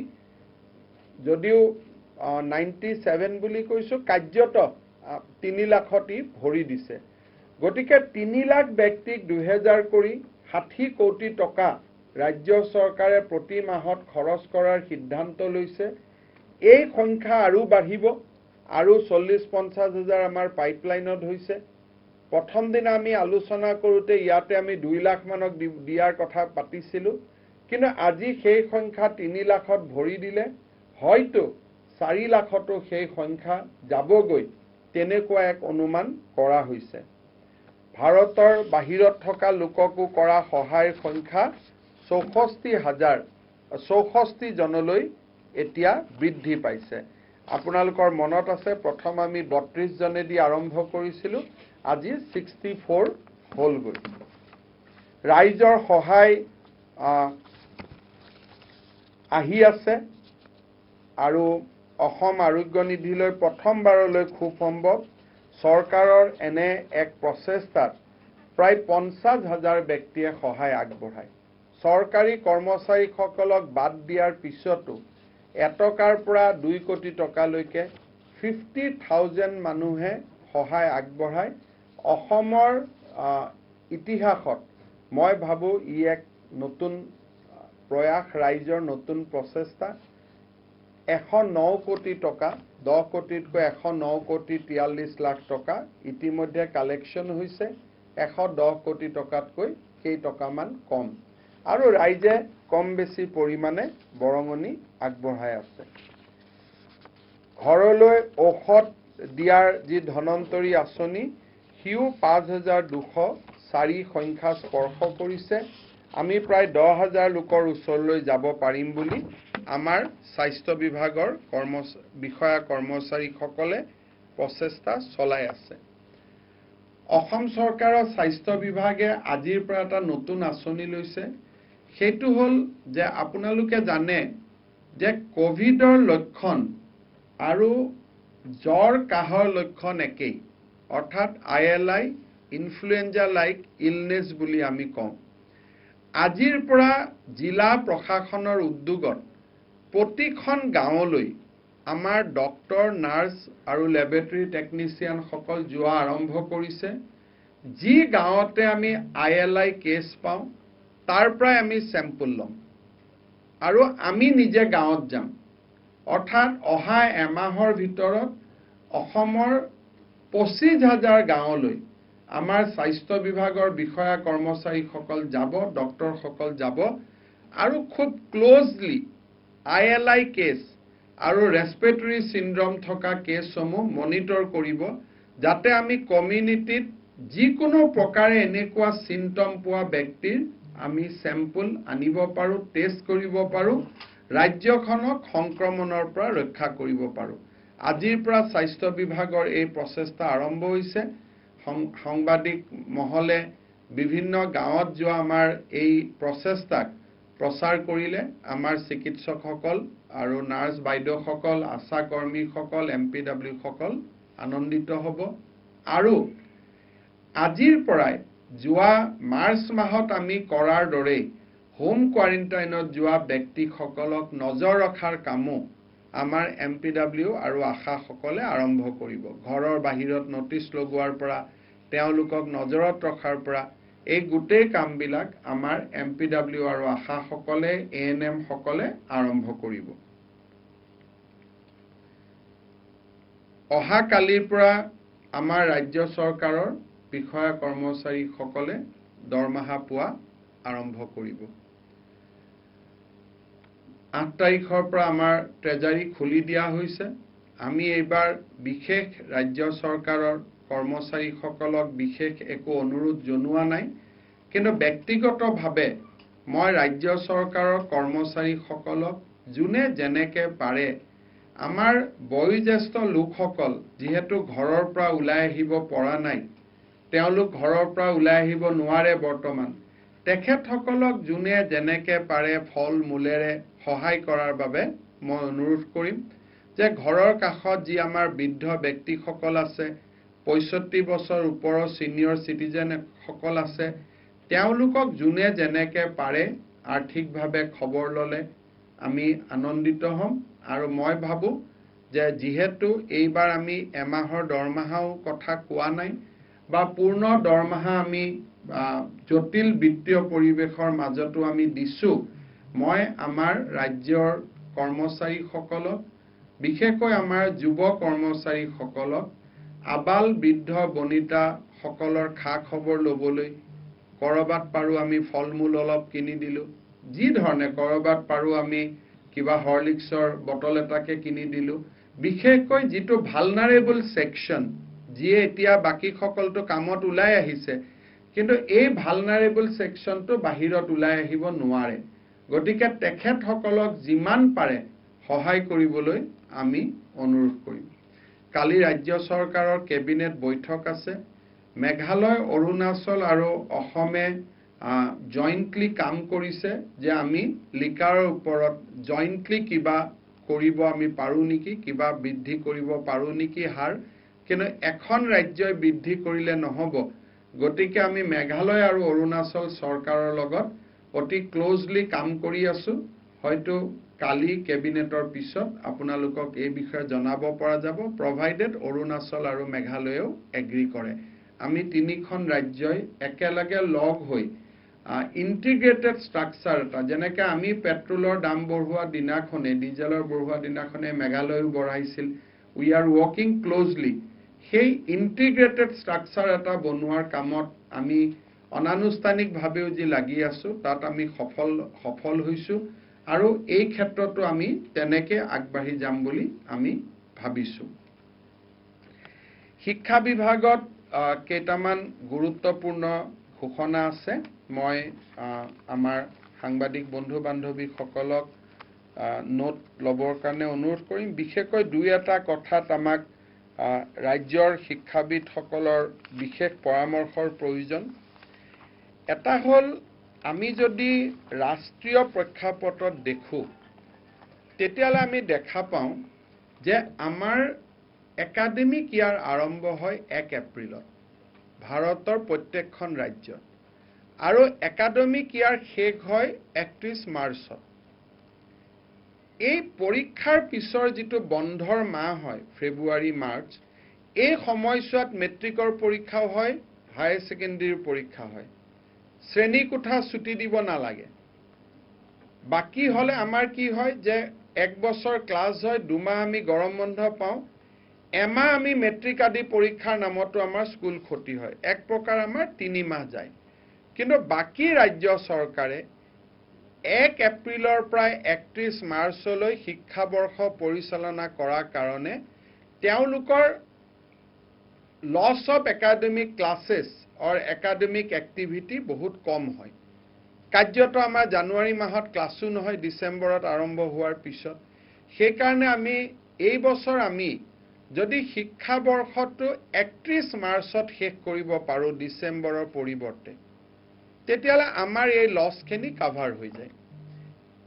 যদিও 97 বুলি কৈছো কাৰ্যত 3 লাখটি ভৰি দিছে গতিকে 3 লাখ ব্যক্তিক 2000 কৰি 60 কোটি টকা ৰাজ্য চৰকাৰে প্ৰতি মাহত খৰচ কৰাৰ সিদ্ধান্ত লৈছে এই সংখ্যা আৰু বাঢ়িব আৰু 40-50 হাজাৰ আমাৰ পাইপলাইনত হৈছে প্ৰথম দিন আমি আলোচনা কৰোতে ইয়াতে আমি 2 লাখ মানক দিয়াৰ কথা পাতিছিলো কিন্তু আজি সেই সংখ্যা 3 লাখত ভৰি দিলে হয়তো 4 লাখতো সেই সংখ্যা যাবগৈ তেনেকুৱা এক অনুমান কৰা হৈছে ভাৰতৰ বাহিৰত থকা লোককো কৰা সহায়ৰ সংখ্যা 64 জনলৈ এতিয়া বৃদ্ধি পাইছে আপোনালোকৰ মনত আছে প্ৰথম আমি 32 জনেদি আৰম্ভ কৰিছিলো আজি 64 হ'লগৈ ৰাইজৰ সহায় আহি আছে আৰু অসম আৰোগ্য নিধিলৈ প্ৰথমবাৰলৈ খুব সম্ভৱ চৰকাৰৰ এনে এক প্ৰচেষ্টাত প্ৰায় 50,000 ব্যক্তিয়ে সহায় আগবঢ়ায় চৰকাৰী কৰ্মচাৰীসকলক বাদ দিয়াৰ পিছতো এটকাৰ পৰা 2 কোটি টকালৈকে 50,000 মানুহে সহায় আগবঢ়ায় অসমৰ ইতিহাসত মই ভাবো ই এক নতুন প্ৰয়াস ৰাইজৰ নতুন প্ৰচেষ্টা 109 কোটি টকা 10 কোটিতকৈ 109 কোটি 43 লাখ টকা ইতিমধ্যে কালেকশ্যন হৈছে 110 কোটি টকাতকৈ সেই টকামান কম আৰু ৰাইজে কম বেছি পৰিমাণে বৰঙণি আগবঢ়াই আছে ঘৰলৈ ঔষধ দিয়াৰ যি ধনন্তৰী আঁচনি হিউ 5,204 সংখ্যা স্পৰ্শ কৰিছে আমি প্ৰায় 10,000 লোকৰ ওচৰলৈ যাব পাৰিম বুলি আমাৰ স্বাস্থ্য বিভাগৰ বিষয়া কৰ্মচাৰীসকলে প্ৰচেষ্টা চলাই আছে অসম চৰকাৰৰ স্বাস্থ্য বিভাগে আজিৰ পৰা এটা নতুন আঁচনি লৈছে সেইটো হ'ল যে আপোনালোকে জানে যে কোভিডৰ লক্ষণ আৰু জ্বৰ কাহৰ লক্ষণ একেই অৰ্থাৎ ILI ইনফ্লুয়েঞ্জা লাইক ইলনেছ বুলি আমি কওঁ আজিৰ পৰা জিলা প্ৰশাসনৰ উদ্যোগত প্ৰতিখন গাঁৱলৈ আমাৰ ডক্টৰ নাৰ্ছ আৰু ল্যাবৰেটৰী টেকনিচিয়ান সকল যোৱা আৰম্ভ কৰিছে যি গাঁৱতে আমি ILI কেছ পাওঁ তাৰ পৰা আমি স্যাম্পল লম আৰু আমি নিজে গাঁৱত যাম অৰ্থাৎ অহা এমাহৰ ভিতৰত অসমৰ 25,000 গাঁৱলৈ আমাৰ স্বাস্থ্য বিভাগৰ বিষয়া কৰ্মচাৰীসকল যাব ডক্টৰসকল যাব আৰু খুব ক্লোজলি ILI কেছ আৰু ৰেসপিৰেটৰী সিনড্ৰম থকা কেছসমূহ মনিটৰ কৰিব যাতে আমি কমিউনিটিত যিকোনো প্ৰকাৰে এনেকুৱা সিম্পটম পোৱা ব্যক্তিৰ আমি স্যাম্পল আনিব পাৰো টেষ্ট কৰিব পাৰো ৰাজ্যখনক সংক্ৰমণৰ পৰা ৰক্ষা কৰিব পাৰো আজিৰ পৰা স্বাস্থ্য বিভাগৰ এই প্ৰচেষ্টা আৰম্ভ হৈছে সাংবাদিক মহলে বিভিন্ন গাঁৱত যোৱা আমাৰ এই প্ৰচেষ্টাক প্ৰচাৰ কৰিলে আমাৰ চিকিৎসকসকল আৰু নাৰ্ছ বাইদেউসকল আশা কৰ্মীসকল MPW সকল আনন্দিত হ'ব আৰু আজিৰ পৰাই যোৱা মাৰ্চ মাহত আমি কৰাৰ দৰে হোম কোৱাৰেণ্টাইনত যোৱা ব্যক্তিসকলক নজৰ ৰখাৰ কামো আমাৰ MPW আৰু আশা সকলে আৰম্ভ কৰিব ঘৰৰ বাহিৰত নটিচ লগোৱাৰ পৰা তেওঁলোকক নজৰত ৰখাৰ পৰা এই গোটেই কামবিলাক আমাৰ MPW আৰু আশা সকলে ANM সকলে আৰম্ভ কৰিব অহা কালিৰ পৰা আমাৰ ৰাজ্য চৰকাৰৰ বিষয়া কৰ্মচাৰীসকলে দৰমহা পোৱা আৰম্ভ কৰিব। 8 তাৰিখৰ পৰা আমাৰ ট্ৰেজাৰী খুলি দিয়া হৈছে। আমি এইবাৰ বিশেষ ৰাজ্য চৰকাৰৰ কৰ্মচাৰীসকলক বিশেষ একো অনুৰোধ জনোৱা নাই, কিন্তু ব্যক্তিগতভাৱে মই ৰাজ্য চৰকাৰৰ কৰ্মচাৰীসকলক যোনে যেনেকে পাৰে আমাৰ বয়োজ্যেষ্ঠ লোকসকল যিহেতু ঘৰৰ পৰা ওলাই আহিব পৰা নাই, তেওঁলোক ঘৰৰ পৰা ওলাই আহিব নোৱাৰে বৰ্তমান, তেখেতসকলক যোনে যেনেকে পাৰে ফল মূলেৰে সহায় কৰাৰ বাবে মই অনুৰোধ কৰিম যে ঘৰৰ কাষত যি আমাৰ বৃদ্ধ ব্যক্তিসকল আছে, 65 বছৰ ওপৰৰ সিনিয়ৰ সিটিজেন সকল আছে, তেওঁলোকক যোনে যেনেকে পাৰে আৰ্থিকভাৱে খবৰ ল'লে আমি আনন্দিত হ'ম। আৰু মই ভাবো যে যিহেতু এইবাৰ আমি এমাহৰ দৰমহাও কথা কোৱা নাই বা পূৰ্ণ দৰমহা আমি জটিল বিত্তীয় পৰিৱেশৰ মাজতো আমি দিছো, মই আমাৰ ৰাজ্যৰ কৰ্মচাৰীসকলক বিশেষকৈ আমাৰ যুৱ কৰ্মচাৰীসকলক আবাল বৃদ্ধ বনিতা সকলৰ খা খবৰ ল'বলৈ কৰবাত পাৰো আমি ফল মূল অলপ কিনি দিলো, যি ধৰণে কৰবাত পাৰো আমি কিবা হৰলিক্সৰ বটল এটাকে কিনি দিলো। বিশেষকৈ যিটো ভালনাৰেবল সেকশন, যিয়ে এতিয়া বাকী সকলটো কামত ওলাই আহিছে, কিন্তু এই ভালনাৰেবল সেকশনটো বাহিৰত ওলাই আহিব নোৱাৰে, গতিকে তেখেতসকলক যিমান পাৰে সহায় কৰিবলৈ আমি অনুৰোধ কৰিম। কালি ৰাজ্য চৰকাৰৰ কেবিনেট বৈঠক আছে। মেঘালয়, অৰুণাচল আৰু অসমে জইণ্টলি কাম কৰিছে যে আমি লিকাৰৰ ওপৰত জইণ্টলি কিবা কৰিব আমি পাৰো নেকি, কিবা বৃদ্ধি কৰিব পাৰো নেকি হাৰ, কিন্তু এখন ৰাজ্যই বৃদ্ধি কৰিলে নহব, গতিকে আমি মেঘালয় আৰু অৰুণাচল চৰকাৰৰ লগত অতি ক্লোজলি কাম কৰি আছো। হয়তো কালি কেবিনেটৰ পিছত আপোনালোকক এই বিষয়ে জনাব পৰা যাব, প্ৰভাইডেড অৰুণাচল আৰু মেঘালয়েও এগ্ৰি কৰে। আমি তিনিখন ৰাজ্যই একেলগে লগ হৈ ইন্টিগ্ৰেটেড স্ট্ৰাকচাৰ এটা, যেনেকৈ আমি পেট্ৰলৰ দাম বঢ়োৱা দিনাখনে, ডিজেলৰ বঢ়োৱা দিনাখনে মেঘালয়ও বঢ়াইছিল, উই আৰ ৱৰ্কিং ক্লোজলি, সেই ইন্টিগ্ৰেটেড স্ট্ৰাকচাৰ এটা বনোৱাৰ কামত আমি অনানুষ্ঠানিকভাৱেও যি লাগি আছো তাত আমি সফল হৈছো, আৰু এই ক্ষেত্ৰতো আমি তেনেকে আগবাঢ়ি যাম বুলি আমি ভাবিছো। শিক্ষা বিভাগত কেইটামান গুৰুত্বপূৰ্ণ ঘোষণা আছে। মই আমাৰ সাংবাদিক বন্ধু বান্ধৱীসকলক নোট ল'বৰ কাৰণে অনুৰোধ কৰিম। বিশেষকৈ দুই এটা কথাত আমাক ৰাজ্যৰ শিক্ষাবিদসকলৰ বিশেষ পৰামৰ্শৰ প্ৰয়োজন। এটা হ'ল, আমি যদি ৰাষ্ট্ৰীয় প্ৰেক্ষাপটত দেখো তেতিয়াহ'লে আমি দেখা পাওঁ যে আমাৰ একাডেমিক ইয়াৰ আৰম্ভ হয় 1 এপ্ৰিলত ভাৰতৰ প্ৰত্যেকখন ৰাজ্যত, আৰু একাডেমিক ইয়াৰ শেষ হয় 31 মাৰ্চত। এই পৰীক্ষাৰ পিছৰ যিটো বন্ধৰ মাহ হয় ফেব্ৰুৱাৰী মাৰ্চ, এই সময়ছোৱাত মেট্ৰিকৰ পৰীক্ষাও হয়, হায়াৰ ছেকেণ্ডেৰীৰ পৰীক্ষা হয়, শ্ৰেণীকোঠা ছুটি দিব নালাগে। বাকী হলে আমাৰ কি হয় যে 1 বছৰ ক্লাছ হয়, 2 মাহ আমি গৰম বন্ধ পাওঁ, এমাহ আমি মেট্ৰিক আদি পৰীক্ষাৰ নামতো আমাৰ স্কুল ক্ষতি হয়, এক প্ৰকাৰ আমাৰ 3 মাহ যায়। কিন্তু বাকী ৰাজ্য চৰকাৰে 1 এপ্ৰিলৰ পৰা 31 মাৰ্চলৈ শিক্ষাবৰ্ষ পৰিচালনা কৰাৰ কাৰণে তেওঁলোকৰ loss of academic classes or academic activity বহুত কম হয়। কাৰ্যত আমাৰ জানুৱাৰী মাহত ক্লাছো নহয়, ডিচেম্বৰত আৰম্ভ হোৱাৰ পিছত। সেইকাৰণে আমি এই বছৰ আমি যদি শিক্ষাবৰ্ষটো 31 মাৰ্চত শেষ কৰিব পাৰো ডিচেম্বৰৰ পৰিৱৰ্তে, তেতিয়াহ'লে আমাৰ এই লছখিনি কাভাৰ হৈ যায়।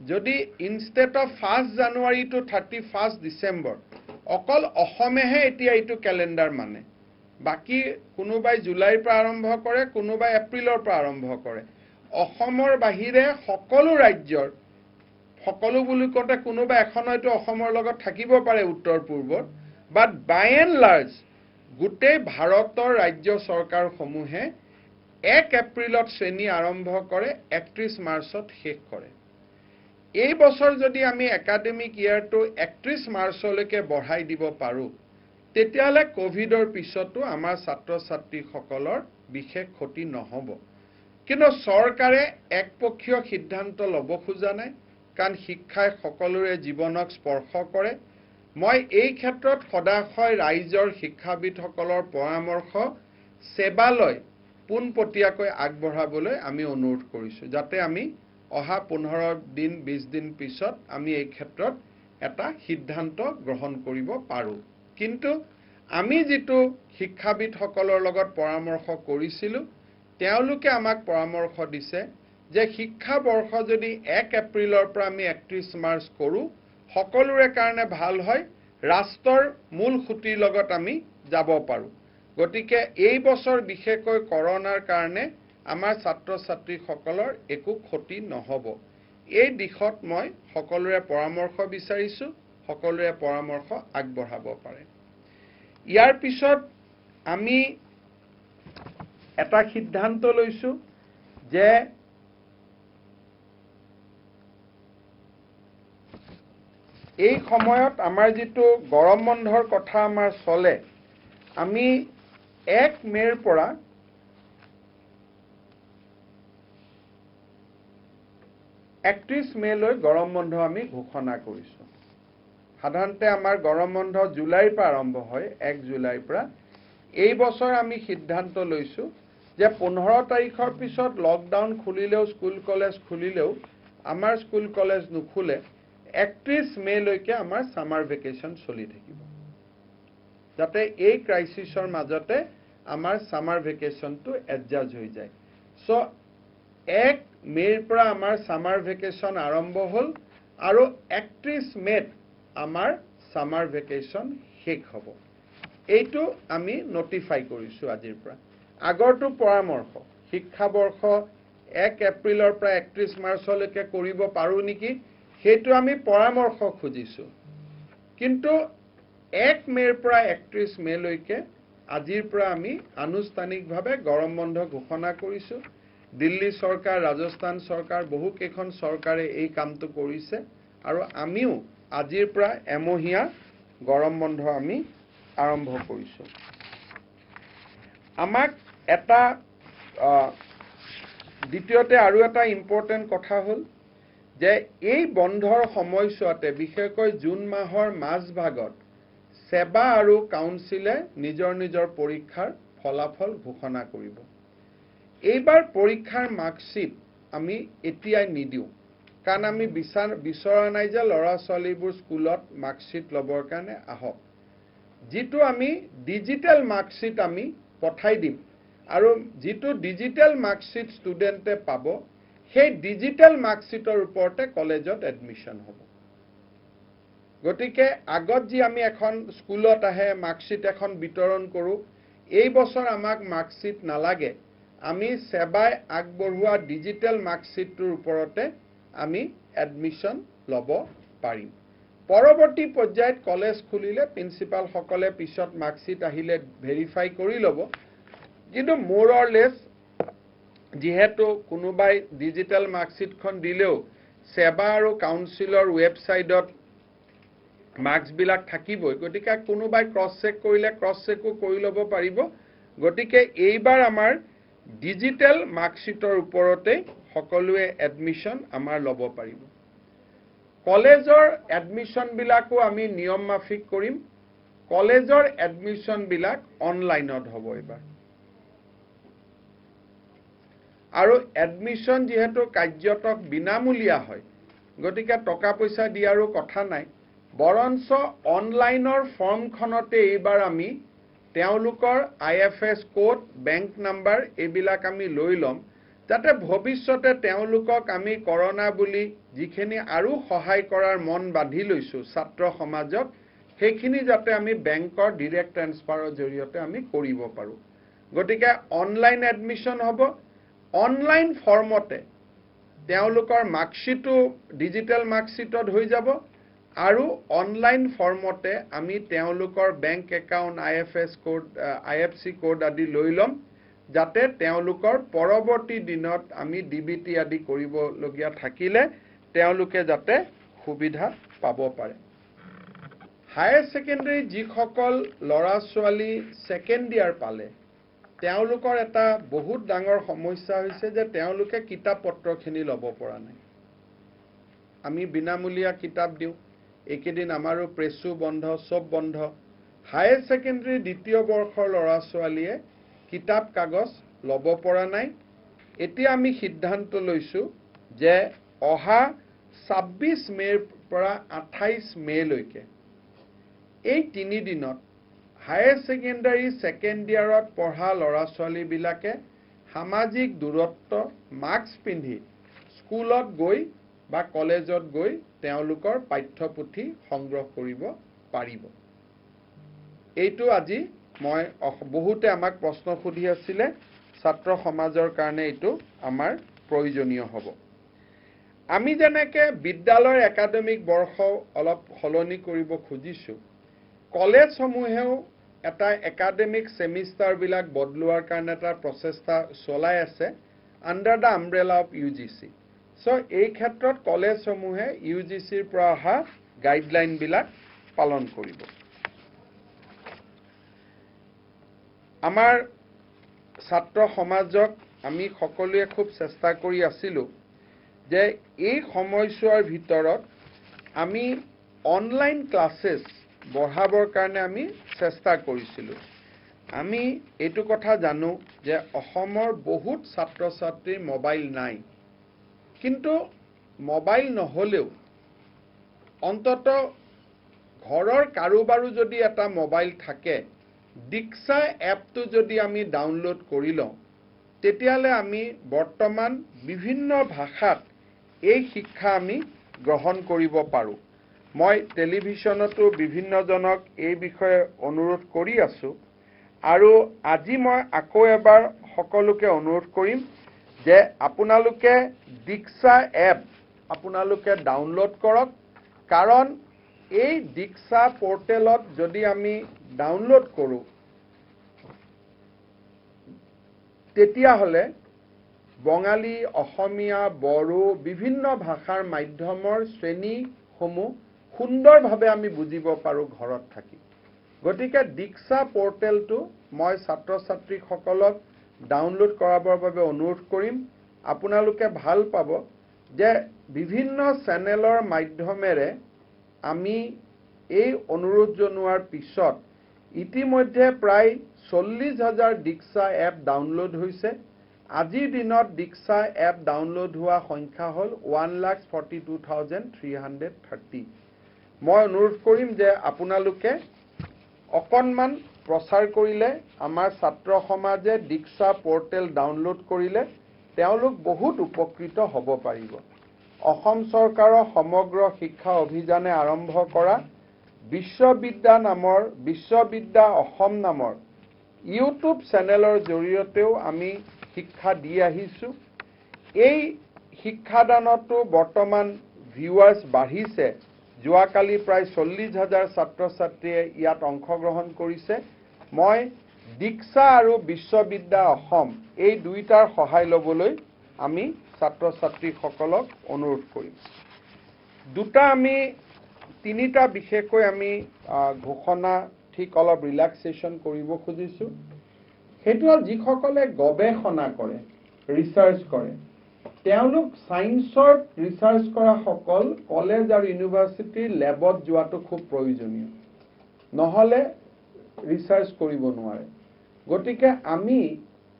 যদি instead of 1 January to 31 December, অকল অসমেহে এতিয়া এইটো কেলেণ্ডাৰ মানে, বাকী কোনোবাই জুলাইৰ পৰা আৰম্ভ কৰে, কোনোবাই এপ্ৰিলৰ পৰা আৰম্ভ কৰে। অসমৰ বাহিৰে সকলো ৰাজ্যৰ, সকলো বুলি কওঁতে কোনোবা এখন হয়তো অসমৰ লগত থাকিব পাৰে উত্তৰ পূৰ্বত, বাট বাই এণ্ড লাৰ্জ গোটেই ভাৰতৰ ৰাজ্য চৰকাৰসমূহে 1 এপ্ৰিলত শ্ৰেণী আৰম্ভ কৰে, 31 মাৰ্চত শেষ কৰে। এই বছৰ যদি আমি একাডেমিক ইয়াৰটো 31 মাৰ্চলৈকে বঢ়াই দিব পাৰো, তেতিয়াহ'লে কোভিডৰ পিছতো আমাৰ ছাত্ৰ ছাত্ৰীসকলৰ বিশেষ ক্ষতি নহ'ব। কিন্তু চৰকাৰে একপক্ষীয় সিদ্ধান্ত ল'ব খোজা নাই, কাৰণ শিক্ষাই সকলোৰে জীৱনক স্পৰ্শ কৰে। মই এই ক্ষেত্ৰত সদাশয় ৰাইজৰ শিক্ষাবিদসকলৰ পৰামৰ্শ সেৱালৈ পোনপটীয়াকৈ আগবঢ়াবলৈ আমি অনুৰোধ কৰিছোঁ, যাতে আমি অহা 15 দিন 20 দিন পিছত আমি এই ক্ষেত্ৰত এটা সিদ্ধান্ত গ্ৰহণ কৰিব পাৰোঁ। কিন্তু আমি যিটো শিক্ষাবিদসকলৰ লগত পৰামৰ্শ কৰিছিলোঁ, তেওঁলোকে আমাক পৰামৰ্শ দিছে যে শিক্ষাবৰ্ষ যদি 1 এপ্ৰিলৰ পৰা আমি 31 মাৰ্চ কৰোঁ, সকলোৰে কাৰণে ভাল হয়, ৰাষ্ট্ৰৰ মূল খুঁটিৰ লগত আমি যাব পাৰোঁ। গতিকে এই বছৰ বিশেষকৈ কৰোনাৰ কাৰণে আমাৰ ছাত্ৰ ছাত্ৰীসকলৰ একো ক্ষতি নহ'ব। এই দিশত মই সকলোৰে পৰামৰ্শ বিচাৰিছোঁ, সকলোৰে পৰামৰ্শ আগবঢ়াব পাৰে। ইয়াৰ পিছত আমি এটা সিদ্ধান্ত লৈছোঁ যে এই সময়ত আমাৰ যিটো গৰম বন্ধৰ কথা আমাৰ চলে, আমি 1 মে'ৰ পৰা 31 মে'লৈ গৰম বন্ধ আমি ঘোষণা কৰিছোঁ। সাধাৰণতে আমাৰ গৰম বন্ধ জুলাইৰ পৰা আৰম্ভ হয়, 1 জুলাইৰ পৰা। এই বছৰ আমি সিদ্ধান্ত লৈছোঁ যে 15 তাৰিখৰ পিছত লকডাউন খুলিলেও, স্কুল কলেজ খুলিলেও আমাৰ স্কুল কলেজ নুখুলে, 31 মে'লৈকে আমাৰ সামাৰ ভেকেশ্যন চলি থাকিব, যাতে এই ক্ৰাইচিছৰ মাজতে আমাৰ সামাৰ ভেকেশ্যনটো এডজাষ্ট হৈ যায়। চ' 1 মে'ৰ পৰা আমাৰ সামাৰ ভেকেশ্যন আৰম্ভ হ'ল আৰু 31 মে'ত আমাৰ সামাৰ ভেকেশ্যন শেষ হ'ব। এইটো আমি নটিফাই কৰিছোঁ আজিৰ পৰা। আগৰটো পৰামৰ্শ শিক্ষাবৰ্ষ 1 এপ্ৰিলৰ পৰা 31 মাৰ্চলৈকে কৰিব পাৰোঁ নেকি, সেইটো আমি পৰামৰ্শ খুজিছোঁ। কিন্তু 1 মে'ৰ পৰা 31 মে'লৈকে আজিৰ পৰা আমি আনুষ্ঠানিকভাৱে গৰম বন্ধ ঘোষণা কৰিছোঁ। দিল্লী চৰকাৰ, ৰাজস্থান চৰকাৰ, বহুকেইখন চৰকাৰে এই কামটো কৰিছে আৰু আমিও আজিৰ পৰা এমহীয়া গৰম বন্ধ আমি আৰম্ভ কৰিছোঁ। আমাক এটা দ্বিতীয়তে আৰু এটা ইম্পৰ্টেণ্ট কথা হ'ল যে এই বন্ধৰ সময়ছোৱাতে, বিশেষকৈ জুন মাহৰ মাজভাগত সেৱা আৰু কাউন্সিলে নিজৰ নিজৰ পৰীক্ষাৰ ফলাফল ঘোষণা কৰিব। এইবাৰ পৰীক্ষাৰ মাৰ্কশ্বিট আমি এতিয়াই নিদিওঁ, কাৰণ আমি বিচৰা নাই যে ল'ৰা ছোৱালীবোৰ স্কুলত মাৰ্কশ্বিট ল'বৰ কাৰণে আহক। যিটো আমি ডিজিটেল মাৰ্কশ্বিট আমি পঠাই দিম, আৰু যিটো ডিজিটেল মাৰ্কশ্বিট ষ্টুডেণ্টে পাব, সেই ডিজিটেল মাৰ্কশ্বিটৰ ওপৰতে কলেজত এডমিশ্যন হ'ব। গতিকে আগত যি আমি এখন স্কুলত আহে মাৰ্কশ্বিট এখন বিতৰণ কৰোঁ, এই বছৰ আমাক মাৰ্কশ্বিট নালাগে, আমি সেৱাই আগবঢ়োৱা ডিজিটেল মাৰ্কশ্বিটটোৰ ওপৰতে আমি এডমিশ্যন ল'ব পাৰিম। পৰৱৰ্তী পৰ্যায়ত কলেজ খুলিলে প্ৰিন্সিপালসকলে পিছত মাৰ্কশ্বিট আহিলে ভেৰিফাই কৰি ল'ব। কিন্তু মোৰ অৰ লেছ যিহেতু কোনোবাই ডিজিটেল মাৰ্কশ্বিটখন দিলেও সেৱা আৰু কাউন্সিলৰ ৱেবছাইটত মাৰ্কছবিলাক থাকিবই, গতিকে কোনোবাই ক্ৰছ চেক কৰিলে ক্ৰছ চেকো কৰি ল'ব পাৰিব। গতিকে এইবাৰ আমাৰ ডিজিটেল মাৰ্কশ্বিটৰ ওপৰতে সকলোৱে এডমিশ্যন আমাৰ ল'ব পাৰিব। কলেজৰ এডমিশ্যনবিলাকো আমি নিয়ম মাফিক কৰিম। কলেজৰ এডমিশ্যনবিলাক অনলাইনত হ'ব এইবাৰ। আৰু এডমিশ্যন যিহেতু কাৰ্যতক বিনামূলীয়া হয়, গতিকে টকা পইচা দিয়াৰো কথা নাই, বৰঞ্চ অনলাইনৰ ফৰ্মখনতে এইবাৰ আমি তেওঁলোকৰ IFS কোড, বেংক নাম্বাৰ এইবিলাক আমি লৈ ল'ম, যাতে ভৱিষ্যতে তেওঁলোকক আমি কৰোনা বুলি যিখিনি আৰু সহায় কৰাৰ মন বান্ধি লৈছোঁ ছাত্ৰ সমাজক, সেইখিনি যাতে আমি বেংকৰ ডিৰেক্ট ট্ৰেন্সফাৰৰ জৰিয়তে আমি কৰিব পাৰোঁ। গতিকে অনলাইন এডমিশ্যন হ'ব, অনলাইন ফৰ্মতে তেওঁলোকৰ মাৰ্কশ্বিটো ডিজিটেল মাৰ্কশ্বিটত হৈ যাব, আৰু অনলাইন ফৰ্মতে আমি তেওঁলোকৰ বেংক একাউণ্ট, IFC কোড আদি লৈ ল'ম, যাতে তেওঁলোকৰ পৰৱৰ্তী দিনত আমি DBT আদি কৰিবলগীয়া থাকিলে তেওঁলোকে যাতে সুবিধা পাব পাৰে। হায়াৰ ছেকেণ্ডাৰী যিসকল ল'ৰা ছোৱালী ছেকেণ্ড ইয়াৰ পালে তেওঁলোকৰ এটা বহুত ডাঙৰ সমস্যা হৈছে যে তেওঁলোকে কিতাপ পত্ৰখিনি ল'ব পৰা নাই। আমি বিনামূলীয়া কিতাপ দিওঁ, এইকেইদিন আমাৰো প্ৰেছো বন্ধ, চব বন্ধ। হায়াৰ ছেকেণ্ডাৰী দ্বিতীয় বৰ্ষৰ ল'ৰা ছোৱালীয়ে কিতাপ কাগজ ল'ব পৰা নাই। এতিয়া আমি সিদ্ধান্ত লৈছোঁ যে অহা 26 মে'ৰ পৰা 28 মে'লৈকে এই 3 দিনত হায়াৰ ছেকেণ্ডাৰী ছেকেণ্ড ইয়াৰত পঢ়া ল'ৰা ছোৱালীবিলাকে সামাজিক দূৰত্ব মাস্ক পিন্ধি স্কুলত গৈ বা কলেজত গৈ তেওঁলোকৰ পাঠ্যপুথি সংগ্ৰহ কৰিব পাৰিব। এইটো আজি মই বহুতে আমাক প্ৰশ্ন সুধি আছিলে, ছাত্ৰ সমাজৰ কাৰণে এইটো আমাৰ প্ৰয়োজনীয় হ'ব। আমি যেনেকৈ বিদ্যালয়ৰ একাডেমিক বৰ্ষ অলপ সলনি কৰিব খুজিছোঁ, কলেজসমূহেও এটা একাডেমিক সেমিষ্টাৰবিলাক বদলোৱাৰ কাৰণে এটা প্ৰচেষ্টা চলাই আছে under the umbrella of UGC। চ' এই ক্ষেত্ৰত কলেজসমূহে UGCৰ পৰা অহা গাইডলাইনবিলাক পালন কৰিব। আমাৰ ছাত্ৰ সমাজক আমি সকলোৱে খুব চেষ্টা কৰি আছিলোঁ যে এই সময়ছোৱাৰ ভিতৰত আমি অনলাইন ক্লাছেছ বঢ়াবৰ কাৰণে আমি চেষ্টা কৰিছিলোঁ। আমি এইটো কথা জানো যে অসমৰ বহুত ছাত্ৰ ছাত্ৰীৰ মোবাইল নাই, কিন্তু মোবাইল নহ'লেও অন্তত ঘৰৰ কাৰোবাৰো যদি এটা মোবাইল থাকে, দীক্ষা এপটো যদি আমি ডাউনলোড কৰি লওঁ, তেতিয়াহ'লে আমি বৰ্তমান বিভিন্ন ভাষাত এই শিক্ষা আমি গ্ৰহণ কৰিব পাৰোঁ। মই টেলিভিছনতো বিভিন্নজনক এই বিষয়ে অনুৰোধ কৰি আছোঁ, আৰু আজি মই আকৌ এবাৰ সকলোকে অনুৰোধ কৰিম যে আপোনালোকে দীক্ষা এপ আপোনালোকে ডাউনলোড কৰক, কাৰণ এই দীক্ষা পৰ্টেলত যদি আমি ডাউনলোড কৰোঁ তেতিয়াহ'লে বঙালী, অসমীয়া, বড়ো বিভিন্ন ভাষাৰ মাধ্যমৰ শ্ৰেণীসমূহ সুন্দৰভাৱে আমি বুজিব পাৰোঁ ঘৰত থাকি। গতিকে দীক্ষা পৰ্টেলটো মই ছাত্ৰ ছাত্ৰীসকলক ডাউনলোড কৰাবৰ বাবে অনুৰোধ কৰিম। আপোনালোকে ভাল পাব যে বিভিন্ন চেনেলৰ মাধ্যমেৰে আমি এই অনুৰোধ জনোৱাৰ পিছত ইতিমধ্যে প্ৰায় 40,000 দীক্ষা এপ ডাউনলোড হৈছে। আজিৰ দিনত দীক্ষা এপ ডাউনলোড হোৱা সংখ্যা হ'ল 1,42,330। মই অনুৰোধ কৰিম যে আপোনালোকে অকণমান প্ৰচাৰ কৰিলে আমাৰ ছাত্ৰ সমাজে দীক্ষা পৰ্টেল ডাউনলোড কৰিলে তেওঁলোক বহুত উপকৃত হ'ব পাৰিব। অসম চৰকাৰৰ সমগ্ৰ শিক্ষা অভিযানে আৰম্ভ কৰা বিশ্ববিদ্যা অসম নামৰ ইউটিউব চেনেলৰ জৰিয়তেও আমি শিক্ষা দি আহিছোঁ। এই শিক্ষাদানতো বৰ্তমান ভিউৱাৰ্ছ বাঢ়িছে। যোৱাকালি প্ৰায় 40,000 ছাত্ৰ ছাত্ৰীয়ে ইয়াত অংশগ্ৰহণ কৰিছে। মই দীক্ষা আৰু বিশ্ববিদ্যা অসম এই দুইটাৰ সহায় ল'বলৈ আমি ছাত্ৰ ছাত্ৰীসকলক অনুৰোধ কৰিম। তিনিটা বিশেষকৈ আমি ঘোষণা ঠিক অলপ ৰিলেক্সেশ্যন কৰিব খুজিছোঁ। সেইটো হ'ল যিসকলে গৱেষণা কৰে, ৰিচাৰ্চ কৰে, তেওঁলোক ছায়েন্সৰ ৰিচাৰ্চ কৰাসকল কলেজ আৰু ইউনিভাৰ্চিটিৰ লেবত যোৱাটো খুব প্ৰয়োজনীয়, নহ'লে ৰিচাৰ্চ কৰিব নোৱাৰে। গতিকে আমি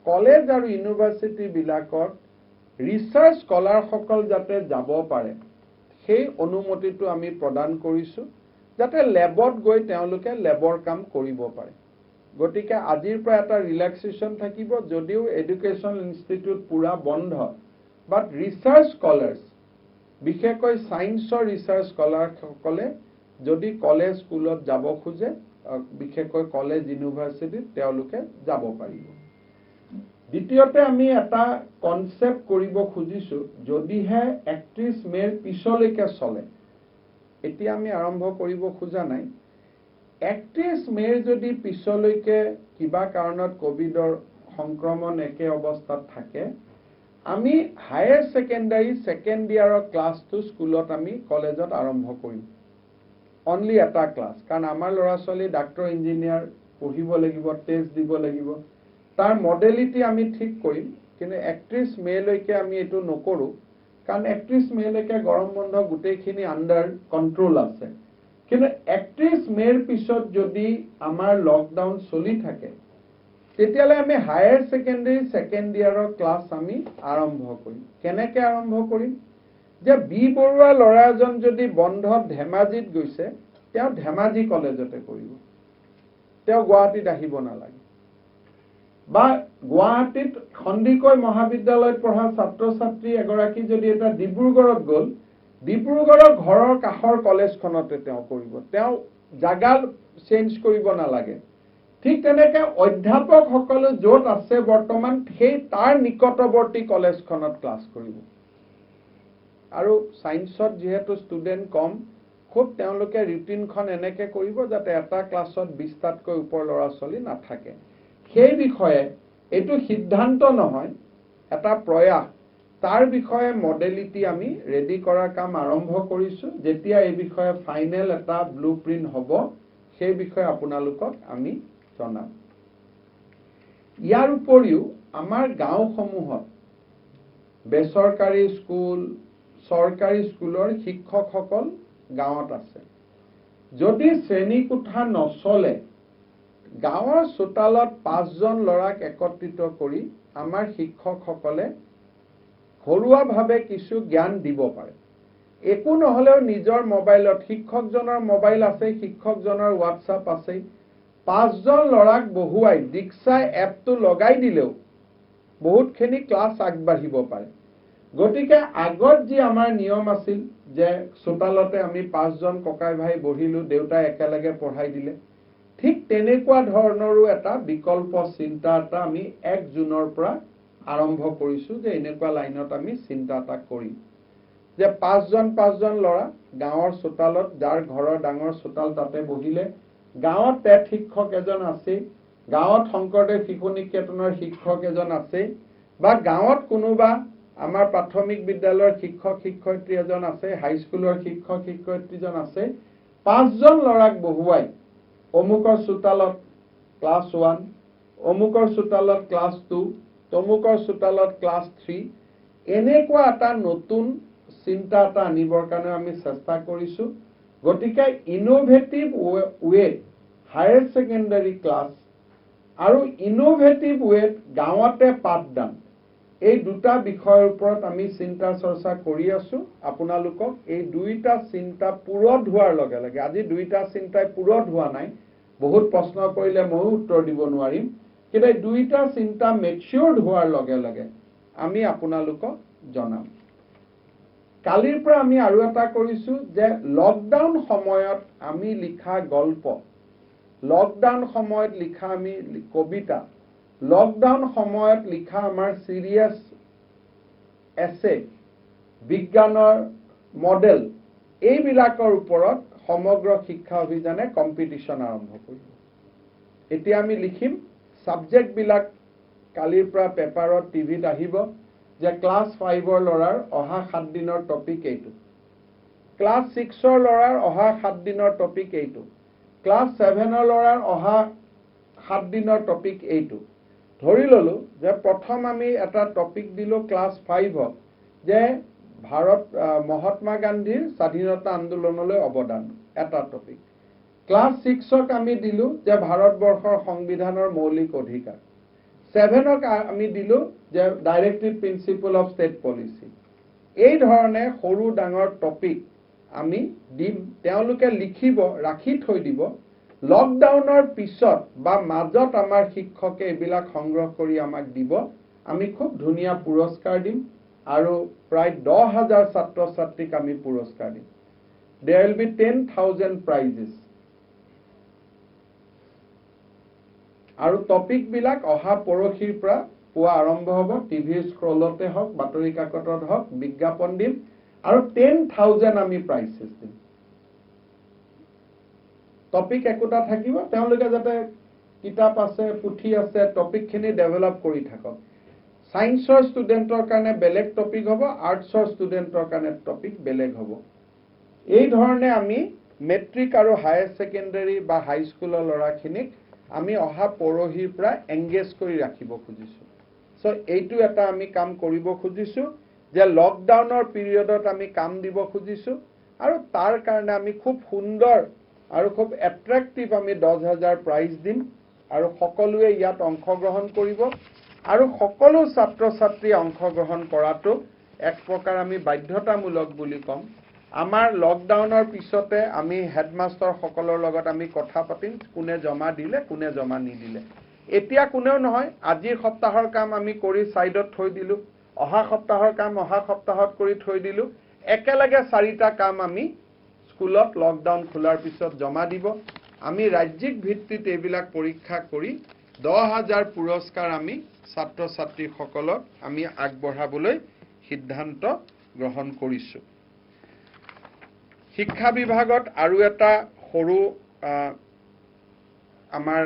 কলেজ আৰু ইউনিভাৰ্চিটিবিলাকত ৰিচাৰ্চ স্কলাৰসকল যাতে যাব পাৰে সেই অনুমতিটো আমি প্ৰদান কৰিছোঁ, যাতে লেবত গৈ তেওঁলোকে লেবৰ কাম কৰিব পাৰে। গতিকে আজিৰ পৰা এটা ৰিলেক্সেশ্যন থাকিব, যদিও এডুকেশ্যন ইনষ্টিটিউট পুৰা বন্ধ, বাট ৰিচাৰ্চ স্কলাৰ্ছ বিশেষকৈ ছায়েন্সৰ ৰিচাৰ্চ স্কলাৰসকলে যদি কলেজ স্কুলত যাব খোজে, বিশেষকৈ কলেজ ইউনিভাৰ্চিটিত তেওঁলোকে যাব পাৰিব। দ্বিতীয়তে আমি এটা কনচেপ্ট কৰিব খুজিছোঁ, যদিহে 31 মে'ৰ পিছলৈকে চলে, এতিয়া আমি আৰম্ভ কৰিব খোজা নাই। 31 মে'ৰ যদি পিছলৈকে কিবা কাৰণত ক'ভিডৰ সংক্ৰমণ একে অৱস্থাত থাকে, আমি হায়াৰ ছেকেণ্ডাৰী ছেকেণ্ড ইয়াৰৰ ক্লাছটো স্কুলত আমি কলেজত আৰম্ভ কৰিম। অনলি এটা ক্লাছ, কাৰণ আমাৰ ল'ৰা ছোৱালী ডাক্তৰ ইঞ্জিনিয়াৰ পঢ়িব লাগিব, টেষ্ট দিব লাগিব, তাৰ মডেলিটি আমি ঠিক কৰিম। কিন্তু 31 মেলৈকে আমি এইটো নকৰোঁ, কাৰণ 31 মেলৈকে গৰম বন্ধ গোটেইখিনি আণ্ডাৰ কণ্ট্ৰল আছে। কিন্তু 31 মেৰ পিছত যদি আমাৰ লকডাউন চলি থাকে, তেতিয়াহ'লে আমি হায়াৰ ছেকেণ্ডেৰী ছেকেণ্ড ইয়াৰৰ ক্লাছ আমি আৰম্ভ কৰিম। কেনেকৈ আৰম্ভ কৰিম? যে বি বৰুৱা ল'ৰা এজন যদি বন্ধত ধেমাজিত গৈছে, তেওঁ ধেমাজি কলেজতে কৰিব, তেওঁ গুৱাহাটীত আহিব নালাগে। বা গুৱাহাটীত সন্দিকৈ মহাবিদ্যালয়ত পঢ়া ছাত্ৰ ছাত্ৰী এগৰাকী যদি এটা ডিব্ৰুগড়ত গ'ল, ডিব্ৰুগড়ৰ ঘৰৰ কাষৰ কলেজখনতে তেওঁ কৰিব, তেওঁ জাগা চেঞ্জ কৰিব নালাগে। ঠিক তেনেকে অধ্যাপকসকলে য'ত আছে বৰ্তমান সেই তাৰ নিকটৱৰ্তী কলেজখনত ক্লাছ কৰিব। আৰু ছায়েন্সত যিহেতু ষ্টুডেণ্ট কম, খুব তেওঁলোকে ৰুটিনখন এনেকৈ কৰিব যাতে এটা ক্লাছত 20টাতকৈ ওপৰ ল'ৰা ছোৱালী নাথাকে। সেই বিষয়ে এইটো সিদ্ধান্ত নহয়, এটা প্ৰয়াস, তাৰ বিষয়ে মডেলিটি আমি ৰেডি কৰাৰ কাম আৰম্ভ কৰিছোঁ। যেতিয়া এই বিষয়ে ফাইনেল এটা ব্লু প্ৰিণ্ট হ'ব, সেই বিষয়ে আপোনালোকক আমি জনাম। ইয়াৰ উপৰিও আমাৰ গাঁওসমূহত বেচৰকাৰী স্কুল, চৰকাৰী স্কুলৰ শিক্ষকসকল গাঁৱত আছে। যদি শ্ৰেণীকোঠা নচলে, গাঁৱৰ চোতালত 5জন ল'ৰাক একত্ৰিত কৰি আমাৰ শিক্ষকসকলে ঘৰুৱাভাৱে কিছু জ্ঞান দিব পাৰে। একো নহ'লেও নিজৰ মোবাইলত, শিক্ষকজনৰ মোবাইল আছে, শিক্ষকজনৰ হোৱাটছআপ আছে, 5জন ল'ৰাক বহুৱাই দীক্ষা এপটো লগাই দিলেও বহুতখিনি ক্লাছ আগবাঢ়িব পাৰে। গতিকে আগত যি আমাৰ নিয়ম আছিল যে চোতালতে আমি 5জন ককাই ভাই বহিলোঁ, দেউতাই একেলগে পঢ়াই দিলে, ঠিক তেনেকুৱা ধৰণৰো এটা বিকল্প চিন্তা এটা আমি 1 জুনৰ পৰা আৰম্ভ কৰিছোঁ, যে এনেকুৱা লাইনত আমি চিন্তা এটা কৰিম যে 5জন ল'ৰা গাঁৱৰ চোতালত, যাৰ ঘৰৰ ডাঙৰ চোতাল তাতে বহিলে, গাঁৱত টেট শিক্ষক এজন আছে, গাঁৱত শংকৰদেৱ শিশু নিকেতনৰ শিক্ষক এজন আছে, বা গাঁৱত কোনোবা আমাৰ প্ৰাথমিক বিদ্যালয়ৰ শিক্ষক শিক্ষয়িত্ৰী এজন আছে, হাইস্কুলৰ শিক্ষক শিক্ষয়িত্ৰীজন আছে, 5জন ল'ৰাক বহুৱাই অমুকৰ চোতালত ক্লাছ 1, অমুকৰ চোতালত ক্লাছ 2, তমুকৰ চোতালত ক্লাছ 3, এনেকুৱা এটা নতুন চিন্তা এটা আনিবৰ কাৰণে আমি চেষ্টা কৰিছোঁ। গতিকে ইনোভেটিভ ৱেত হায়াৰ ছেকেণ্ডাৰী ক্লাছ আৰু ইনোভেটিভ ৱেত গাঁৱতে পাঠদান, এই দুটা বিষয়ৰ ওপৰত আমি চিন্তা চৰ্চা কৰি আছোঁ। আপোনালোকক এই দুইটা চিন্তা পূৰঠ হোৱাৰ লগে লগে, আজি দুইটা চিন্তাই পূৰঠ হোৱা নাই, বহুত প্ৰশ্ন কৰিলে ময়ো উত্তৰ দিব নোৱাৰিম, কিন্তু এই দুইটা চিন্তা মেচিউৰ্ড হোৱাৰ লগে লগে আমি আপোনালোকক জনাম। কালিৰ পৰা আমি আৰু এটা কৰিছোঁ যে লকডাউন সময়ত আমি লিখা গল্প, লকডাউন সময়ত লিখা আমি কবিতা, লকডাউন সময়ত লিখা আমাৰ চিৰিয়াছ এছে, বিজ্ঞানৰ মডেল, এইবিলাকৰ ওপৰত সমগ্ৰ শিক্ষা অভিযানে কম্পিটিশ্যন আৰম্ভ কৰিব। এতিয়া আমি লিখিম, ছাবজেক্টবিলাক কালিৰ পৰা পেপাৰত, টিভিত আহিব যে ক্লাছ 5ৰ ল'ৰাৰ অহা 7 দিনৰ টপিক এইটো, ক্লাছ 6ৰ ল'ৰাৰ অহা 7 দিনৰ টপিক এইটো, ক্লাছ 7ৰ ল'ৰাৰ অহা 7 দিনৰ টপিক এইটো। ধৰি ল'লোঁ যে প্ৰথম আমি এটা টপিক দিলোঁ ক্লাছ 5ক, যে মহাত্মা গান্ধীৰ স্বাধীনতা আন্দোলনলৈ অৱদান, এটা টপিক। ক্লাছ 6ক আমি দিলোঁ যে ভাৰতবৰ্ষৰ সংবিধানৰ মৌলিক অধিকাৰ, 7ক আমি দিলোঁ যে directive principle of state policy. এই ধৰণে সৰু ডাঙৰ টপিক আমি দিম, তেওঁলোকে লিখিব, ৰাখি থৈ দিব। লকডাউনৰ পিছত বা মাজত আমাৰ শিক্ষকে এইবিলাক সংগ্ৰহ কৰি আমাক দিব, আমি খুব ধুনীয়া পুৰস্কাৰ দিম, আৰু প্ৰায় 10,000 ছাত্ৰ ছাত্ৰীক আমি পুৰস্কাৰ দিম। There will be 10,000 prizes. আৰু টপিকবিলাক অহা পৰহিৰ পৰা পোৱা আৰম্ভ হ'ব, টিভিৰ স্ক্ৰলতে হওক, বাতৰি কাকতত হওক, বিজ্ঞাপন দিম, আৰু 10,000 আমি প্ৰাইজেছ দিম। টপিক একোটা থাকিব, তেওঁলোকে যাতে কিতাপ আছে, পুথি আছে, টপিকখিনি ডেভেলপ কৰি থাকক। ছায়েন্সৰ ষ্টুডেণ্টৰ কাৰণে বেলেগ টপিক হ'ব, আৰ্টছৰ ষ্টুডেণ্টৰ কাৰণে টপিক বেলেগ হ'ব। এই ধৰণে আমি মেট্ৰিক আৰু হায়াৰ ছেকেণ্ডাৰী বা হাইস্কুলৰ ল'ৰাখিনিক আমি অহা পৰহিৰ পৰা এংগেজ কৰি ৰাখিব খুজিছোঁ। সো এইটো এটা আমি কাম কৰিব খুজিছোঁ যে লকডাউনৰ পিৰিয়ডত আমি কাম দিব খুজিছোঁ আৰু তাৰ কাৰণে আমি খুব সুন্দৰ আৰু খুব এট্ৰেক্টিভ আমি 10,000 প্ৰাইজ দিম আৰু সকলোৱে ইয়াত অংশগ্ৰহণ কৰিব আৰু সকলো ছাত্ৰ ছাত্ৰীয়ে অংশগ্ৰহণ কৰাটো এক প্ৰকাৰ আমি বাধ্যতামূলক বুলি ক'ম। আমাৰ লকডাউনৰ পিছতে আমি হেডমাষ্টাৰ সকলৰ লগত আমি কথা পাতিম কোনে জমা দিলে কোনে জমা নিদিলে। এতিয়া কোনেও নহয়, আজিৰ সপ্তাহৰ কাম আমি কৰি সাইডত থৈ দিলোঁ, অহা সপ্তাহৰ কাম অহা সপ্তাহত কৰি থৈ দিলোঁ, একেলগে 4টা কাম আমি স্কুলত লকডাউন খোলাৰ পিছত জমা দিব। আমি ৰাজ্যিক ভিত্তিত এইবিলাক পৰীক্ষা কৰি 10,000 পুৰস্কাৰ আমি ছাত্ৰ ছাত্ৰীসকলক আমি আগবঢ়াবলৈ সিদ্ধান্ত গ্ৰহণ কৰিছোঁ। শিক্ষা বিভাগত আৰু এটা সৰু আমাৰ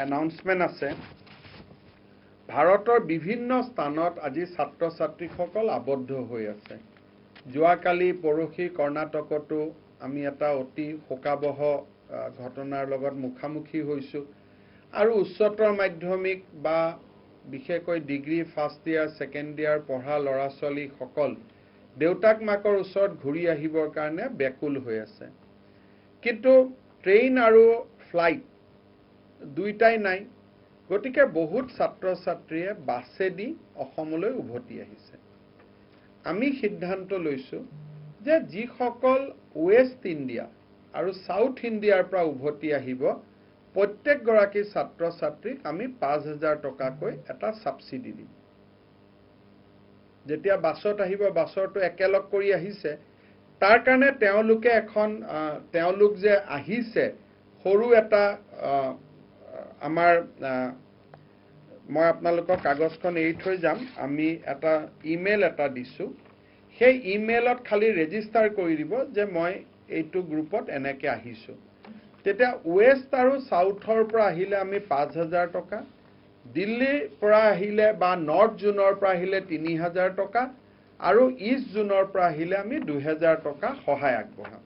এনাউন্সমেন্ট আছে। ভাৰতৰ বিভিন্ন স্থানত আজি ছাত্ৰ ছাত্ৰীসকল আবদ্ধ হৈ আছে। যোৱাকালি পৰহি কৰ্ণাটকতো আমি এটা অতি শোকাবহ ঘটনাৰ লগত মুখামুখি হৈছোঁ আৰু উচ্চতৰ মাধ্যমিক বা বিশেষকৈ degree first year second year পঢ়া ল'ৰা ছোৱালীসকল দেউতাক মাকৰ ওচৰত ঘূৰি আহিবৰ কাৰণে ব্যাকুল হৈ আছে। কিন্তু ট্ৰেইন আৰু ফ্লাইট দুইটাই নাই, গতিকে বহুত ছাত্ৰ ছাত্ৰীয়ে বাছেদি অসমলৈ উভতি আহিছে। আমি সিদ্ধান্ত লৈছোঁ যে যিসকল ৱেষ্ট ইণ্ডিয়া আৰু সাউথ ইণ্ডিয়াৰ পৰা উভতি আহিব প্ৰত্যেকগৰাকী ছাত্ৰ ছাত্ৰীক আমি 5,000 টকাকৈ এটা সাবসিডি দিম। যেতিয়া বাছত আহিব বাছৰটো একেলগ কৰি আহিছে, তাৰ কাৰণে তেওঁলোকে এখন তেওঁলোক যে আহিছে সৰু এটা আমাৰ মই আপোনালোকক কাগজখন এৰি থৈ যাম, আমি এটা ইমেইল এটা দিছোঁ, সেই ইমেইলত খালি ৰেজিষ্টাৰ কৰি দিব যে মই এইটো গ্ৰুপত এনেকৈ আহিছোঁ। তেতিয়া ৱেষ্ট আৰু সাউথৰ পৰা আহিলে আমি 5,000 টকা, দিল্লীৰ পৰা আহিলে বা নৰ্থ জোনৰ পৰা আহিলে 3,000 টকা আৰু ইষ্ট জোনৰ পৰা আহিলে আমি 2,000 টকা সহায় আগবঢ়াম।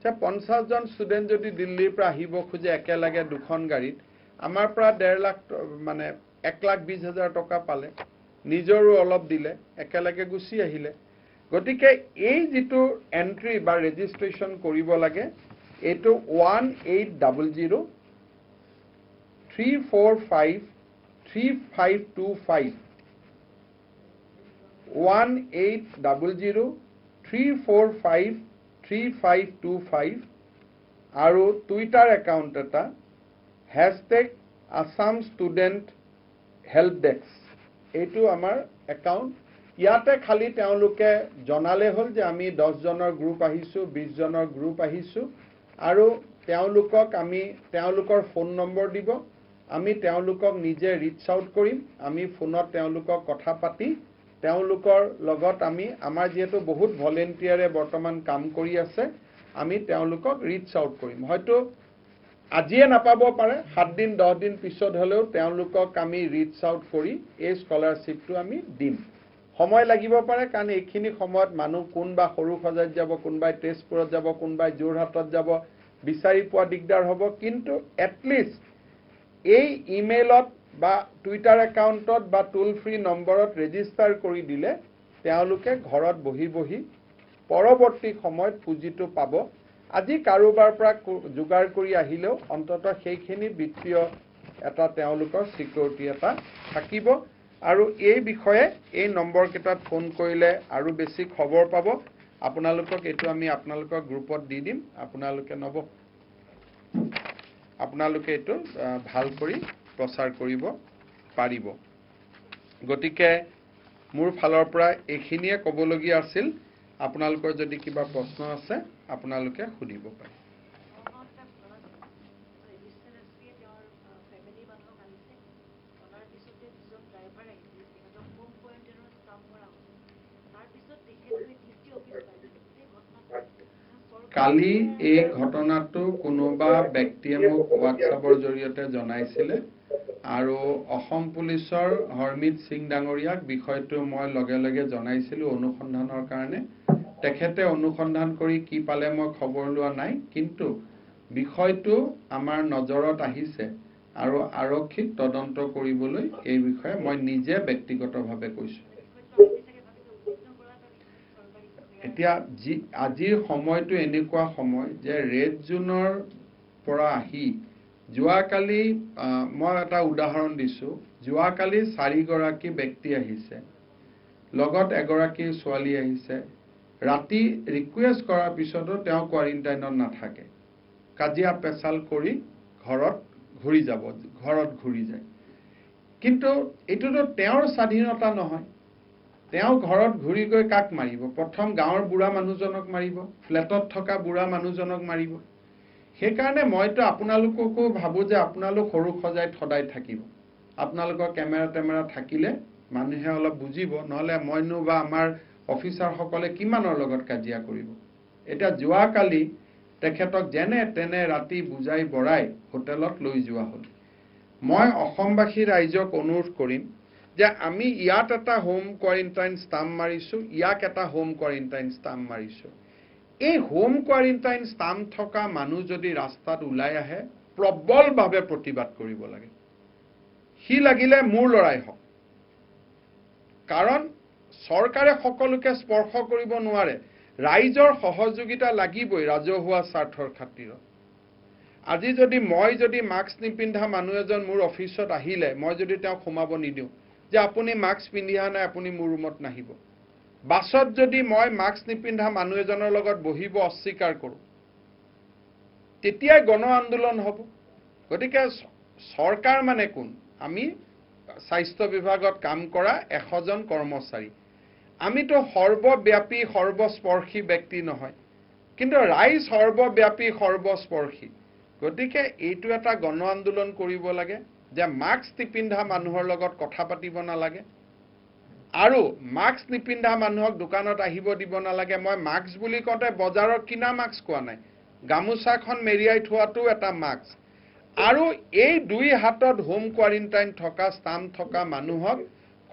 50 জন ষ্টুডেণ্ট যদি দিল্লীৰ পৰা আহিব খোজে একেলগে দুখন গাড়ীত, আমাৰ পৰা 1.5 লাখ মানে 1,20,000 টকা পালে, নিজৰো অলপ দিলে, একেলগে গুচি আহিলে। গতিকে এই যিটো এন্ট্ৰি বা ৰেজিষ্ট্ৰেশ্যন কৰিব লাগে, এইটো 1800-345-3525 1800-345-3525 আৰু টুইটাৰ একাউণ্ট এটা #Assam Student Help Desk, এইটো আমাৰ একাউণ্ট। ইয়াতে খালি তেওঁলোকে জনালে হ'ল যে আমি 10 জনৰ গ্ৰুপ আহিছোঁ, 20 জনৰ গ্ৰুপ আহিছোঁ আৰু তেওঁলোকক আমি তেওঁলোকৰ ফোন নম্বৰ দিব, আমি তেওঁলোকক নিজে ৰিচ আউট কৰিম, আমি ফোনত তেওঁলোকক কথা পাতি তেওঁলোকৰ লগত আমি আমাৰ যিহেতু বহুত ভলেণ্টিয়াৰে বৰ্তমান কাম কৰি আছে, আমি তেওঁলোকক ৰিচ আউট কৰিম। হয়তো আজিয়ে নাপাব পাৰে, 7 দিন 10 দিন পিছত হ'লেও তেওঁলোকক আমি ৰিচ আউট কৰি এই স্কলাৰশ্বিপটো আমি দিম। সময় লাগিব পাৰে, কাৰণ এইখিনি সময়ত মানুহ কোনবা সৰু সজাইত যাব, কোনবাই তেজপুৰত যাব, কোনবাই যোৰহাটত যাব, বিচাৰি পোৱা দিগদাৰ হ'ব। কিন্তু এটলিষ্ট এই ইমেইলত বা টুইটাৰ একাউণ্টত বা টোল ফ্ৰী নম্বৰত ৰেজিষ্টাৰ কৰি দিলে তেওঁলোকে ঘৰত বহি বহি পৰৱৰ্তী সময়ত পুঁজিটো পাব। আজি কাৰোবাৰ পৰা যোগাৰ কৰি আহিলেও অন্ততঃ সেইখিনি বিত্তীয় এটা তেওঁলোকৰ সিকিউৰিটি এটা থাকিব। আৰু এই বিষয়ে এই নম্বৰ কেইটাত ফোন কৰিলে আৰু বেছি খবৰ পাব। আপোনালোকক এইটো আমি আপোনালোকৰ গ্ৰুপত দি দিম, আপোনালোকে এইটো ভাল কৰি প্ৰচাৰ কৰিব পাৰিব। গতিকে মোৰ ফালৰ পৰা এইখিনিয়ে ক'বলগীয়া আছিল। আপোনালোকৰ যদি কিবা প্ৰশ্ন আছে আপোনালোকে সুধিব পাৰে। কালি এই ঘটনাটো কোনোবা ব্যক্তিয়ে মোক হোৱাটছআপৰ জৰিয়তে জনাইছিলে আৰু অসম পুলিচৰ হৰমিত সিং ডাঙৰীয়াক বিষয়টো মই লগে লগে জনাইছিলোঁ অনুসন্ধানৰ কাৰণে। তেখেতে অনুসন্ধান কৰি কি পালে মই খবৰ লোৱা নাই, কিন্তু বিষয়টো আমাৰ নজৰত আহিছে আৰু আৰক্ষীক তদন্ত কৰিবলৈ এই বিষয়ে মই নিজে ব্যক্তিগতভাৱে কৈছোঁ। এতিয়া আজিৰ সময়টো এনেকুৱা সময় যে ৰেড জোনৰ পৰা আহি যোৱাকালি মই এটা উদাহৰণ দিছোঁ, যোৱাকালি 4 গৰাকী ব্যক্তি আহিছে, লগত এগৰাকী ছোৱালী আহিছে, ৰাতি ৰিকুৱেষ্ট কৰাৰ পিছতো তেওঁ কোৱাৰেণ্টাইনত নাথাকে, কাজিয়া পেচাল কৰি ঘৰত ঘূৰি যায়। কিন্তু এইটোতো তেওঁৰ স্বাধীনতা নহয়। তেওঁ ঘৰত ঘূৰি গৈ কাক মাৰিব? প্ৰথম গাঁৱৰ বুঢ়া মানুহজনক মাৰিব, ফ্লেটত থকা বুঢ়া মানুহজনক মাৰিব। সেইকাৰণে মইতো আপোনালোককো ভাবোঁ যে আপোনালোক সৰু সজাই সদায় থাকিব। আপোনালোকৰ কেমেৰা থাকিলে মানুহে অলপ বুজিব, নহ'লে মইনো বা আমাৰ অফিচাৰসকলে কিমানৰ লগত কাজিয়া কৰিব। এতিয়া যোৱাকালি তেখেতক যেনে তেনে ৰাতি বুজাই বৰাই হোটেলত লৈ যোৱা হ'ল। মই অসমবাসী ৰাইজক অনুৰোধ কৰিম যে আমি ইয়াত এটা হোম কোৱাৰেণ্টাইন ষ্টাম্প মাৰিছোঁ, ইয়াক এটা হোম কোৱাৰেণ্টাইন ষ্টাম্প মাৰিছোঁ। এই হোম কোৱাৰেণ্টাইন ষ্টাম্প থকা মানুহ যদি ৰাস্তাত ওলাই আহে প্ৰবলভাৱে প্ৰতিবাদ কৰিব লাগে। সি লাগিলে মোৰ লৰাই হওক, কাৰণ চৰকাৰে সকলোকে স্পৰ্শ কৰিব নোৱাৰে। ৰাইজৰ সহযোগিতা লাগিবই ৰাজহুৱা স্বাৰ্থৰ খাতিৰত। আজি মই যদি মাস্ক নিপিন্ধা মানুহ এজন মোৰ অফিচত আহিলে, মই যদি তেওঁক সোমাব নিদিওঁ যে আপুনি মাস্ক পিন্ধি অহা নাই, আপুনি মোৰ ৰুমত নাহিব। বাছত যদি মই মাস্ক নিপিন্ধা মানুহ এজনৰ লগত বহিব অস্বীকাৰ কৰোঁ, তেতিয়াই গণ আন্দোলন হ'ব। গতিকে চৰকাৰ মানে কোন? আমি স্বাস্থ্য বিভাগত কাম কৰা 100 জন কৰ্মচাৰী। আমিতো সৰ্বব্যাপী সৰ্বস্পৰ্শী ব্যক্তি নহয়, কিন্তু ৰাইজ সৰ্বব্যাপী সৰ্বস্পৰ্শী। গতিকে এইটো এটা গণ আন্দোলন কৰিব লাগে যে মাস্ক নিপিন্ধা মানুহৰ লগত কথা পাতিব নালাগে, আৰু মাস্ক নিপিন্ধা মানুহক দোকানত আহিব দিব নালাগে। মই মাস্ক বুলি কওঁতে বজাৰৰ কিনা মাস্ক কোৱা নাই, গামোচাখন মেৰিয়াই থোৱাটো এটা মাস্ক। আৰু এই 2 হাতত হোম কোৱাৰেণ্টাইন থকা ষ্টাম্প থকা মানুহক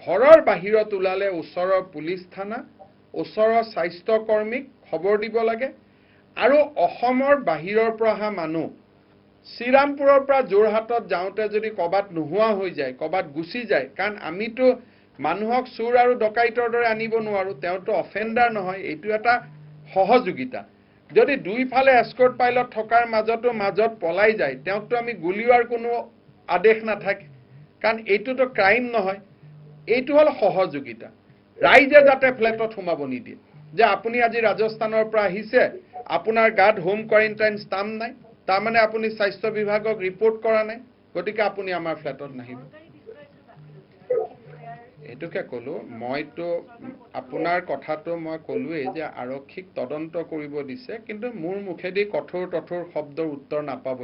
ঘৰৰ বাহিৰত ওলালে ওচৰৰ পুলিচ থানা, ওচৰৰ স্বাস্থ্যকৰ্মীক খবৰ দিব লাগে। আৰু অসমৰ বাহিৰৰ পৰা অহা মানুহ শ্ৰীৰামপুৰৰ পৰা যোৰহাটত যাওঁতে যদি ক'ৰবাত নোহোৱা হৈ যায়, ক'ৰবাত গুচি যায়, কাৰণ আমিতো মানুহক চোৰ আৰু ডকাইতৰ দৰে আনিব নোৱাৰোঁ, তেওঁতো অফেণ্ডাৰ নহয়, এইটো এটা সহযোগিতা। যদি দুইফালে এস্কৰ্ট পাইলট থকাৰ মাজত পলাই যায়, তেওঁকতো আমি গুলিওৱাৰ কোনো আদেশ নাথাকে, কাৰণ এইটোতো ক্ৰাইম নহয়। এইটো হ'ল সহযোগিতা। ৰাইজে যাতে ফ্লেটত সোমাব নিদিয়ে, যে আপুনি আজি ৰাজস্থানৰ পৰা আহিছে, আপোনাৰ গাত হোম কোৱাৰেণ্টাইন ষ্টাম্প নাই, তাৰমানে আপুনি স্বাস্থ্য বিভাগক ৰিপৰ্ট কৰা নাই, গতিকে আপুনি আমাৰ ফ্লেটত নাহিব। এইটোকে ক'লো, মইতো আপোনাৰ কথাটো মই ক'লোৱেই যে আৰক্ষীক তদন্ত কৰিব দিছে, কিন্তু মোৰ মুখেদি কঠোৰ শব্দৰ উত্তৰ নাপাব।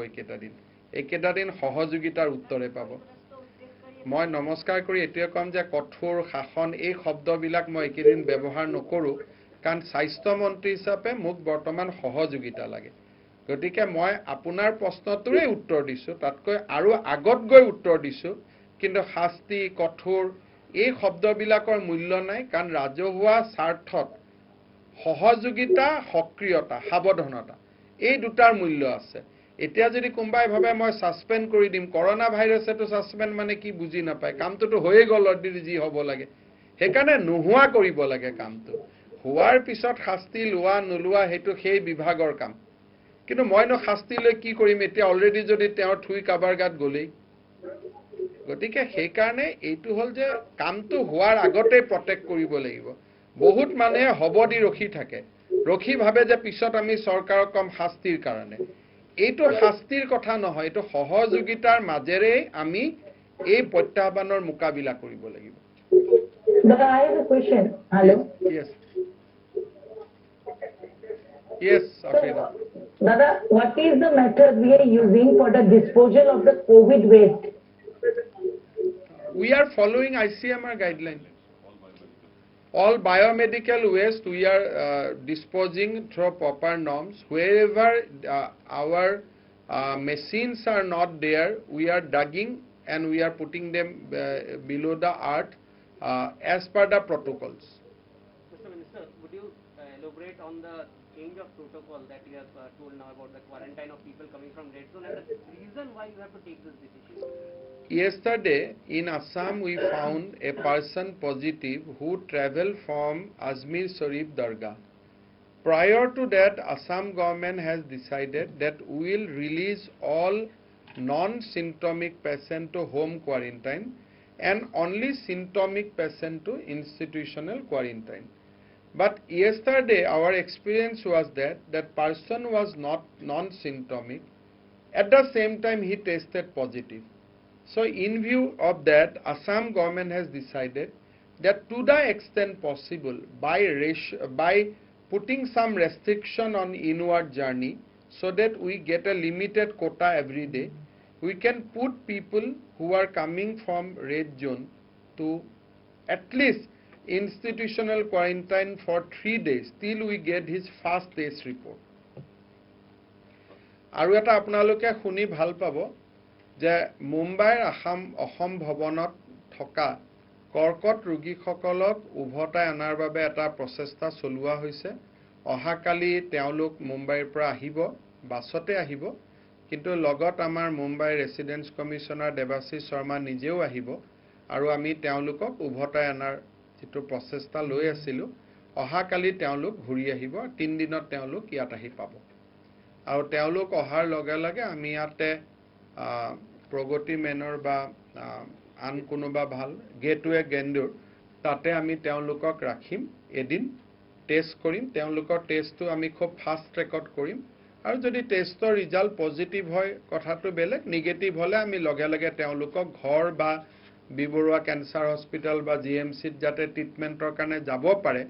এইকেইটা দিন সহযোগিতাৰ উত্তৰে পাব। মই নমস্কাৰ কৰি এইটোৱে ক'ম যে কঠোৰ শাসন এই শব্দবিলাক মই এইকেইদিন ব্যৱহাৰ নকৰোঁ, কাৰণ স্বাস্থ্যমন্ত্ৰী হিচাপে মোক বৰ্তমান সহযোগিতা লাগে। গতিকে মই আপোনাৰ প্ৰশ্নটোৰে উত্তৰ দিছোঁ, তাতকৈ আৰু আগত গৈ উত্তৰ দিছোঁ, কিন্তু শাস্তি কঠোৰ এই শব্দবিলাকৰ মূল্য নাই, কাৰণ ৰাজহুৱা স্বাৰ্থত সহযোগিতা, সক্ৰিয়তা, সাৱধানতা এই দুটাৰ মূল্য আছে। এতিয়া যদি কোনোবাই ভাবে মই ছাছপেণ্ড কৰি দিম, কৰোনা ভাইৰাছেতো ছাছপেণ্ড মানে কি বুজি নাপায়, কামটোতো হৈয়ে গ'ল অলৰেডি যি হ'ব লাগে। সেইকাৰণে নোহোৱা কৰিব লাগে কামটো। হোৱাৰ পিছত শাস্তি লোৱা নোলোৱা সেইটো সেই বিভাগৰ কাম, কিন্তু মইনো শাস্তি লৈ কি কৰিম? এতিয়া অলৰেডি যদি তেওঁৰ থুই কাবাৰ গাত গ'লেই। গতিকে সেইকাৰণে এইটো হ'ল যে কামটো হোৱাৰ আগতেই প্ৰটেক্ট কৰিব লাগিব। বহুত মানুহে হ'ব দি ৰখি থাকে, ৰখি ভাবে যে পিছত আমি চৰকাৰক কম শাস্তিৰ কাৰণে। এইটো শাস্তিৰ কথা নহয়, এইটো সহযোগিতাৰ মাজেৰে আমি এই প্ৰত্যাহ্বানৰ মোকাবিলা কৰিব লাগিব। But I have a question. Hello? Yes, okay. Dada, what is the method we are using for the disposal of the COVID waste? We are following ICMR guidelines. All biomedical waste we are disposing through proper norms. Wherever our machines are not there, we are digging and we are putting them below the earth as per the protocols. Mr. Minister, would you elaborate elaborate on the change of protocol that you have told now about the quarantine of people coming from red zone and the reason why you have to take this decision? Yesterday in Assam we found a person positive who travelled from Ajmer Sharif Dargah. Prior to that, Assam government has decided that we will release all non-symptomatic patients to home quarantine and only symptomatic patients to institutional quarantine. But yesterday our experience was that that person was not non-symptomatic. At the same time he tested positive. So in view of that, Assam government has decided that to the extent possible by putting some restriction on inward journey so that we get a limited quota every day, we can put people who are coming from red zone to at least institutional quarantine for 3 days till we get his first test report. আৰু এটা আপোনালোকে শুনি ভাল পাব যে মুম্বাইৰ অসম ভৱনত থকা কৰ্কট ৰোগীসকলক উভতাই অনাৰ বাবে এটা প্ৰচেষ্টা চলোৱা হৈছে। অহাকালি তেওঁলোক মুম্বাইৰ পৰা আহিব, বাছতে আহিব, কিন্তু লগত আমাৰ মুম্বাই ৰেচিডেন্স কমিশনাৰ দেৱাশিষ শৰ্মা নিজেও আহিব আৰু আমি তেওঁলোকক উভতাই অনাৰ যেটো প্ৰচেষ্টা লৈ আছিলো। অহাকালি তেওঁলোক ঘূৰি আহিব, 3 দিনত তেওঁলোক ইয়াত আহি পাব আৰু তেওঁলোক অহাৰ লগে লগে আমি ইয়াতে প্ৰগতি মেনৰ বা আন কোনোবা ভাল গেটৱে গেন্দুৰ তাতে আমি তেওঁলোকক ৰাখিম, এদিন টেষ্ট কৰিম, তেওঁলোকৰ টেষ্টটো আমি খুব ফাষ্ট ট্ৰেকত কৰিম আৰু যদি টেষ্টৰ ৰিজাল্ট পজিটিভ হয় কথাটো বেলেগ, নেগেটিভ হলে আমি লগে লগে তেওঁলোকক ঘৰ বা বিবৰুৱা কেন্সাৰ হস্পিটাল বা জিএমচিত যাতে ট্ৰিটমেন্টৰ কাৰণে যাব পাৰে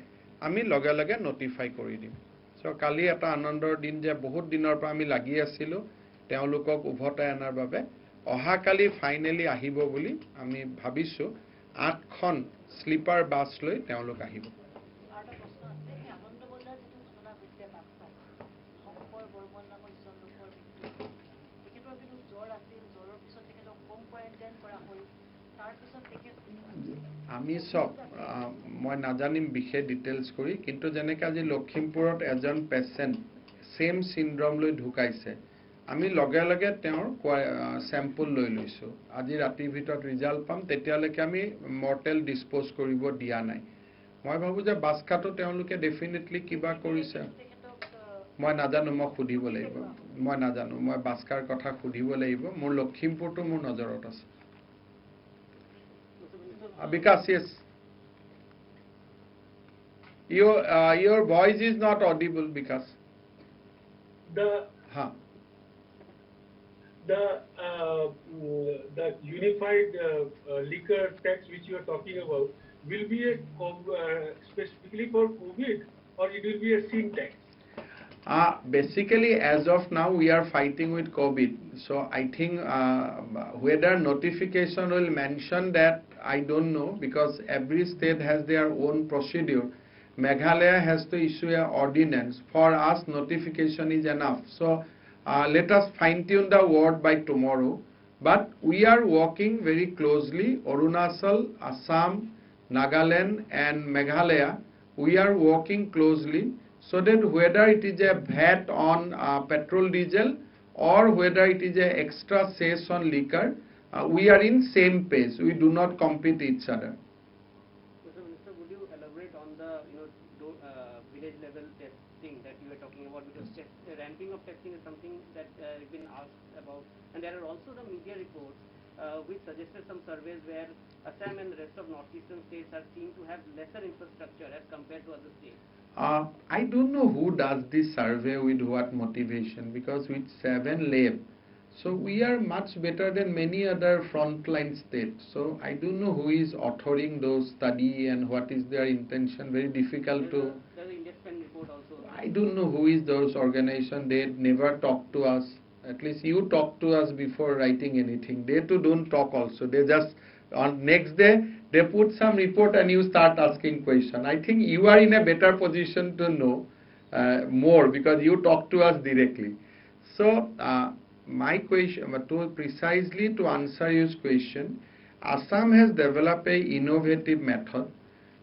আমি লগে লগে নটিফাই কৰি দিম। সো কালি এটা আনন্দৰ দিন যে বহুত দিনৰ পৰা আমি লাগি আছিলো তেওঁলোকক উভতাই অনাৰ বাবে। অহাকালি ফাইনেলি আহিব বুলি আমি ভাবিছো, 8খন স্লিপাৰ বাছ লৈ তেওঁলোক আহিব। আমি সব মই নাজানিম বিশেষ ডিটেইলছ কৰি, কিন্তু যেনেকৈ আজি লখিমপুৰত এজন পেশেন্ট সেম সিন্ড্ৰম লৈ ঢুকাইছে, আমি লগে লগে তেওঁৰ স্যাম্পল লৈ লৈছো। আজি ৰাতিৰ ভিতৰত ৰিজাল্ট পাম, তেতিয়ালৈকে আমি মৰ্টেল ডিসপোজ কৰিব দিয়া নাই। মই ভাবো যে বাছখাটো তেওঁলোকে ডেফিনেটলি কিবা কৰিছে, মই নাজানো, মই সুধিব লাগিব, মই নাজানো, মই বাছখাৰ কথা সুধিব লাগিব, মোৰ লখিমপুৰটো মোৰ নজৰত আছে। Because yes, your voice is not audible because the unified liquor tax which you are talking about will be specifically for COVID or it will be a sin tax? Basically, as of now, we are fighting with COVID. So I think whether notification will mention that, I don't know, because every state has their own procedure. Meghalaya has to issue an ordinance. For us, notification is enough. So let us fine-tune the word by tomorrow. But we are working very closely. Arunachal, Assam, Nagaland and Meghalaya, we are working closely so that whether it is a VAT on petrol diesel or whether it is a extra cess on liquor, we are in same page. We do not compete each other. Mr. Minister, would you elaborate on the village level testing that you were talking about? Because ramping of testing is something that has been asked about, and there are also the media reports which suggested some surveys where Assam and the rest of northeastern states are seen to have lesser infrastructure as compared to other states. I don't know who does this survey with what motivation, because with 7 labs, so we are much better than many other frontline states. So I don't know who is authoring those study and what is their intention. Very difficult to. There's an Independent report also. I don't know who is those organization. They never talk to us. At least you talk to us before writing anything. They too don't talk also. They just on next day they put some report and you start asking question. I think you are in a better position to know more because you talk to us directly. So my question, precisely to answer your question, Assam has developed a innovative method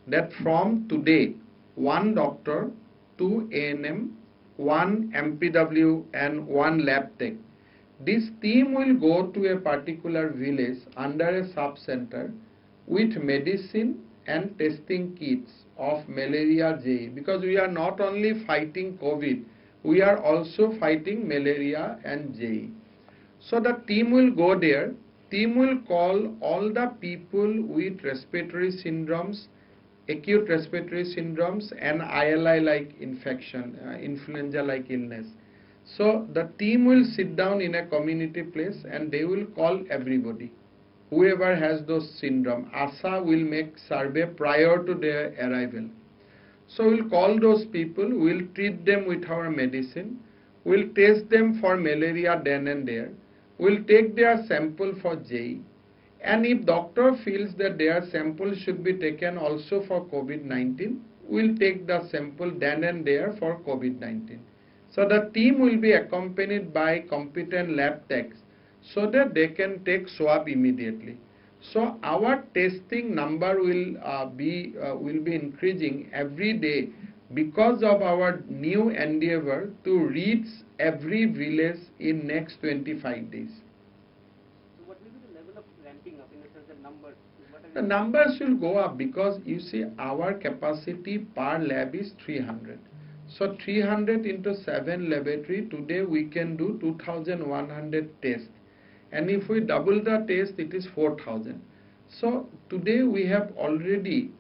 that from today, one doctor 2 A&M, 1 MPW and 1 lab tech. This team will go to a particular village under a sub-center with medicine and testing kits of malaria JE, because we are not only fighting COVID, we are also fighting malaria and JE. So the team will go there, team will call all the people with respiratory syndromes, acute respiratory syndromes and ILI like infection, influenza like illness. So the team will sit down in a community place and they will call everybody. Whoever has those syndrome, ASA will make survey prior to their arrival. So we'll call those people, we'll treat them with our medicine, we'll test them for malaria then and there, we'll take their sample for JE, and if doctor feels that their sample should be taken also for COVID-19, we'll take the sample then and there for COVID-19. So the team will be accompanied by competent lab techs so that they can take swab immediately. So our testing number will be increasing every day because of our new endeavor to reach every village in next 25 days. So what will be the level of ramping up in the sense of numbers? The numbers will go up because you see our capacity per lab is 300. So 300 into 7 laboratory, today we can do 2,100 tests. And if we double the test, it is 4,000. So today we have already,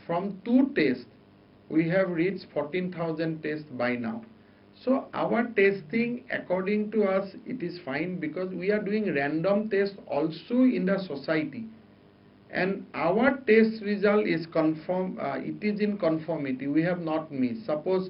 from 2 tests, we have reached 14,000 tests by now. So our testing, according to us, it is fine because we are doing random tests also in the society. And our test result is conform, it is in conformity, we have not missed. Suppose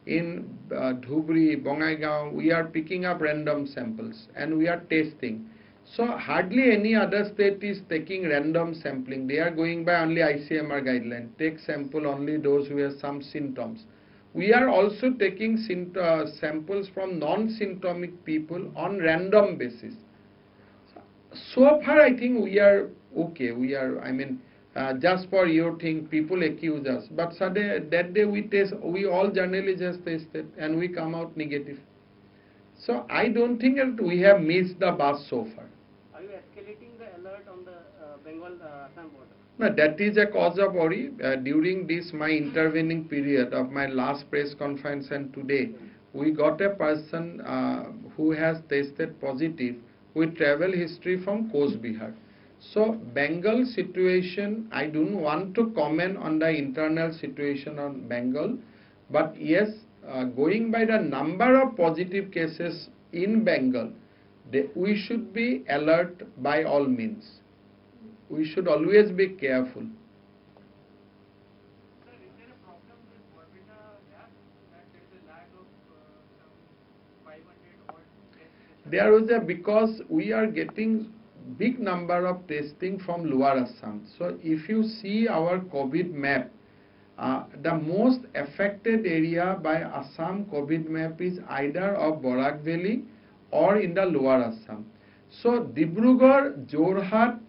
in Dhubri, Bongaigaon, we are picking up random samples and we are testing. So hardly any other state is taking random sampling. They are going by only ICMR guideline. Take sample only those who have some symptoms. We are also taking samples from non-symptomatic people on random basis. So far I think we are okay. We are, I mean, just for your thing, people accuse us. But suddenly, that day we test, we all journalists just tested and we come out negative. So I don't think that we have missed the bus so far. Are you escalating the alert on the Bengal-Assam border? No, that is a cause of worry. During this my intervening period of my last press conference and today, we got a person who has tested positive with travel history from Coast Bihar. So Bengal situation, I don't want to comment on the internal situation on Bengal, but yes, going by the number of positive cases in Bengal, we should be alert by all means. We should always be careful. Sir, is there a problem with Borbita lab that there is a lag of some 500 odd tests? There was because we are getting big number of testing from Lower Assam. So if you see our COVID map, the most affected area by Assam COVID map is either of Barak Valley or in the Lower Assam. So Dibrugarh, Jorhat,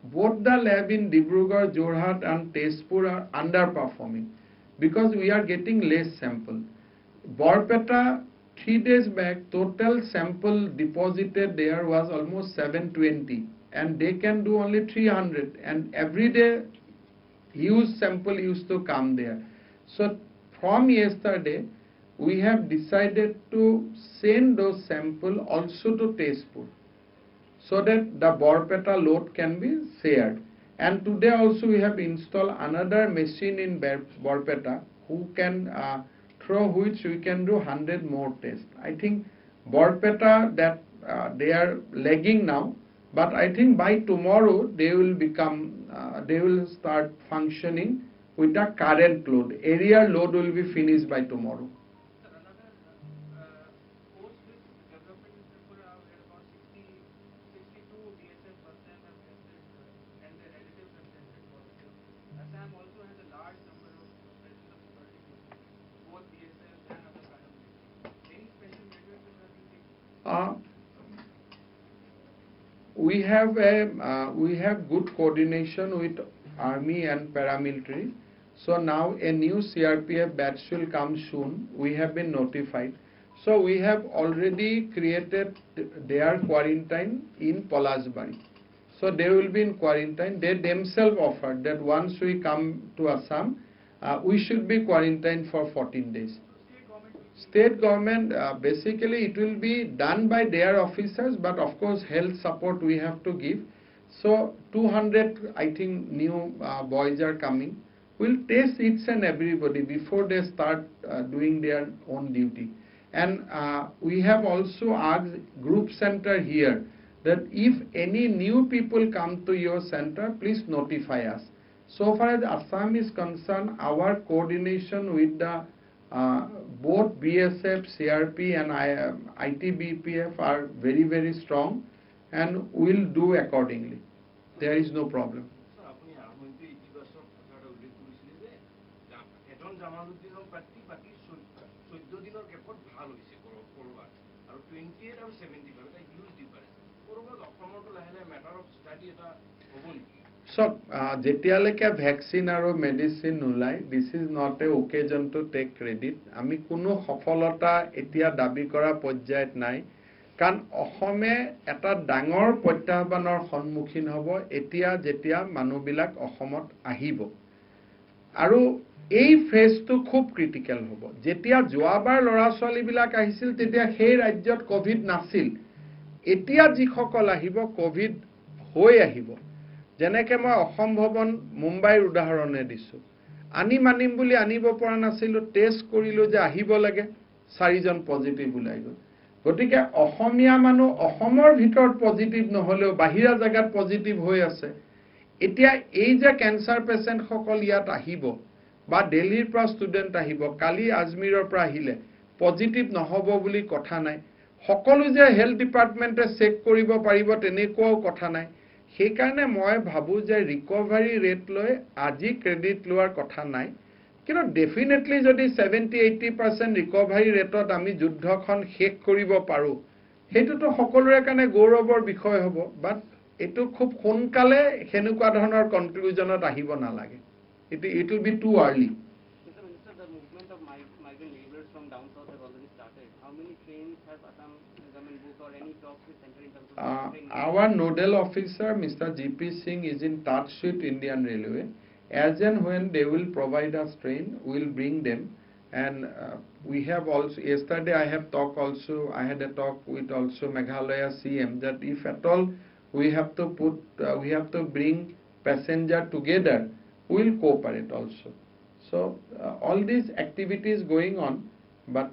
both the lab in Dibrugarh, Jorhat and Tezpur are underperforming because we are getting less sample. Barpeta, 3 days back, total sample deposited there was almost 720 and they can do only 300 and every day huge sample used to come there. So from yesterday, we have decided to send those sample also to Tezpur so that the Barpeta load can be shared. And today also we have installed another machine in Barpeta who can through which we can do 100 more tests. I think Barpeta that they are lagging now, but I think by tomorrow they will become, they will start functioning with the current load. Area load will be finished by tomorrow. Sir, another post this development in Tripura where about 62 DSS personnel have tested and their relatives have tested positive. Assam also has a large number of personnel of security forces, both DSS and other paramilitary. Any special measures that are being taken? We have good coordination with army and paramilitary. So now a new CRPF batch will come soon. We have been notified. So we have already created their quarantine in Palasbari. So they will be in quarantine. They themselves offered that once we come to Assam, we should be quarantined for 14 days. State government, basically it will be done by their officers, but of course health support we have to give. So 200, I think, new boys are coming. We'll test each and everybody before they start doing their own duty. And we have also asked group center here that if any new people come to your center, please notify us. So far as Assam is concerned, our coordination with the both BSF, CRP and ITBPF are very, very strong, and will do accordingly. There is no problem. So, jetialeke vaccine aro medicine nulai, this is not a occasion to take credit. Ami kuno সফলতা etia dabi kora পৰ্যায়ত নাই, কাৰণ অসমে এটা ডাঙৰ প্ৰত্যাহ্বানৰ সন্মুখীন হ'ব এতিয়া যেতিয়া মানুহবিলাক অসমত আহিব। আৰু এই ফেজটো খুব ক্ৰিটিক্যাল হ'ব। যেতিয়া যোৱাবাৰ ল'ৰা ছোৱালীবিলাক আহিছিল তেতিয়া সেই ৰাজ্যত কোভিড নাছিল। এতিয়া যিসকল আহিব কোভিড হৈ আহিব। যেনেকে মই অসম ভৱন মুম্বাইৰ উদাহৰণে দিছো। আনি মানিম বুলি আনিব পৰা নাছিলো, টেষ্ট কৰিলো যে আহিব লাগে, 4 জন পজিটিভ ওলাই গ'ল। গতিকে অসমীয়া মানুহ অসমৰ ভিতৰত পজিটিভ নহলেও বাহিৰা জায়গাত পজিটিভ হৈ আছে। এতিয়া এই যে ক্যান্সাৰ পেশেন্ট সকল ইয়াত আহিব বা দিল্লীৰ পৰা ষ্টুডেন্ট আহিব, কালি আজমিৰৰ পৰা আহিলে পজিটিভ নহব বুলি কথা নাই। সকলো যে হেলথ ডিপাৰ্টমেন্টে চেক কৰিব পাৰিব তেনেকুৱাও কথা নাই। সেই কাৰণে মই ভাবো যে ৰিকভাৰী ৰেট লৈ আজি ক্ৰেডিট লোৱাৰ কথা নাই, কিন্তু ডেফিনেটলি যদি 70-80% ৰিকভাৰী ৰেটত আমি যুদ্ধখন শেষ কৰিব পাৰো, হেতুটো সকলোৰে কাৰণে গৌৰৱৰ বিষয় হ'ব। বাট এটো খুব সোনকালে হেনুকা ধৰণৰ কনক্লুজনত আহিব নালাগে। It will be too early. Mr. Minister, the movement of migrant laborers from down south has already started. How many trains have Assam government booked or any talks with center in terms of training? Our nodal officer, Mr. GP Singh, is in touch with Indian Railway. As and when they will provide us train, we will bring them. And we have also, yesterday I had a talk with also Meghalaya CM that if at all we have to bring passenger together, we will cooperate also. So all these activities going on, but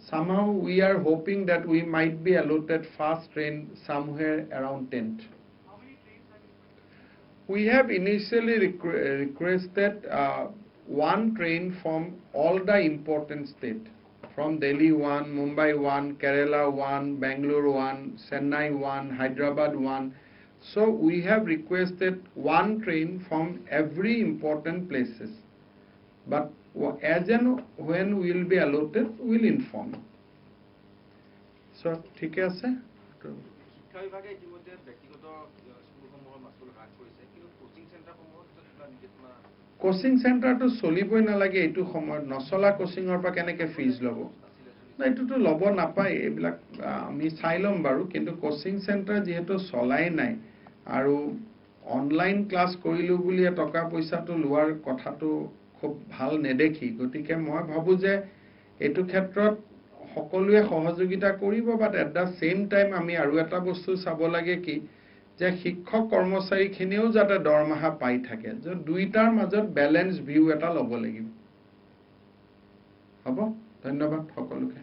somehow we are hoping that we might be allotted fast train somewhere around 10th. How many trains have you? We have initially requested one train from all the important states, from Delhi 1, Mumbai 1, Kerala 1, Bangalore 1, Chennai 1, Hyderabad 1. So we have requested one train from every important places. But as and when we will be allotted, we will inform you. So, ঠিক আছে? শিক্ষা বিভাগে ইতিমধ্যে ব্যক্তিগত স্কুলসমূহৰ মাচুল হ্ৰাস কৰিছে, কিন্তু কোচিং চেণ্টাৰসমূহত কিবা নিৰ্দেশনা? কোচিং চেণ্টাৰটো চলিবই নালাগে এইটো সময়ত, নচলা কোচিঙৰ পৰা কেনেকৈ ফিজ ল'ব? না, এইটোতো ল'ব নাপায়, এইবিলাক আমি চাই ল'ম বাৰু, কিন্তু কোচিং চেণ্টাৰ যিহেতু চলাই নাই আৰু অনলাইন ক্লাছ কৰিলো বুলি টকা পইচাটো লোৱাৰ কথাটো খুব ভাল নেদেখি, গতিকে মই ভাবো যে এইটো ক্ষেত্ৰত সকলোৱে সহযোগিতা কৰিব, but at the same time আমি আৰু এটা বস্তু চাব লাগে কি যে শিক্ষক কৰ্মচাৰীখিনিও যাতে দৰমহা পাই থাকে, যে দুইটাৰ মাজত বেলেন্স ভিউ এটা ল'ব লাগিব। হ'ব, ধন্যবাদ সকলোকে।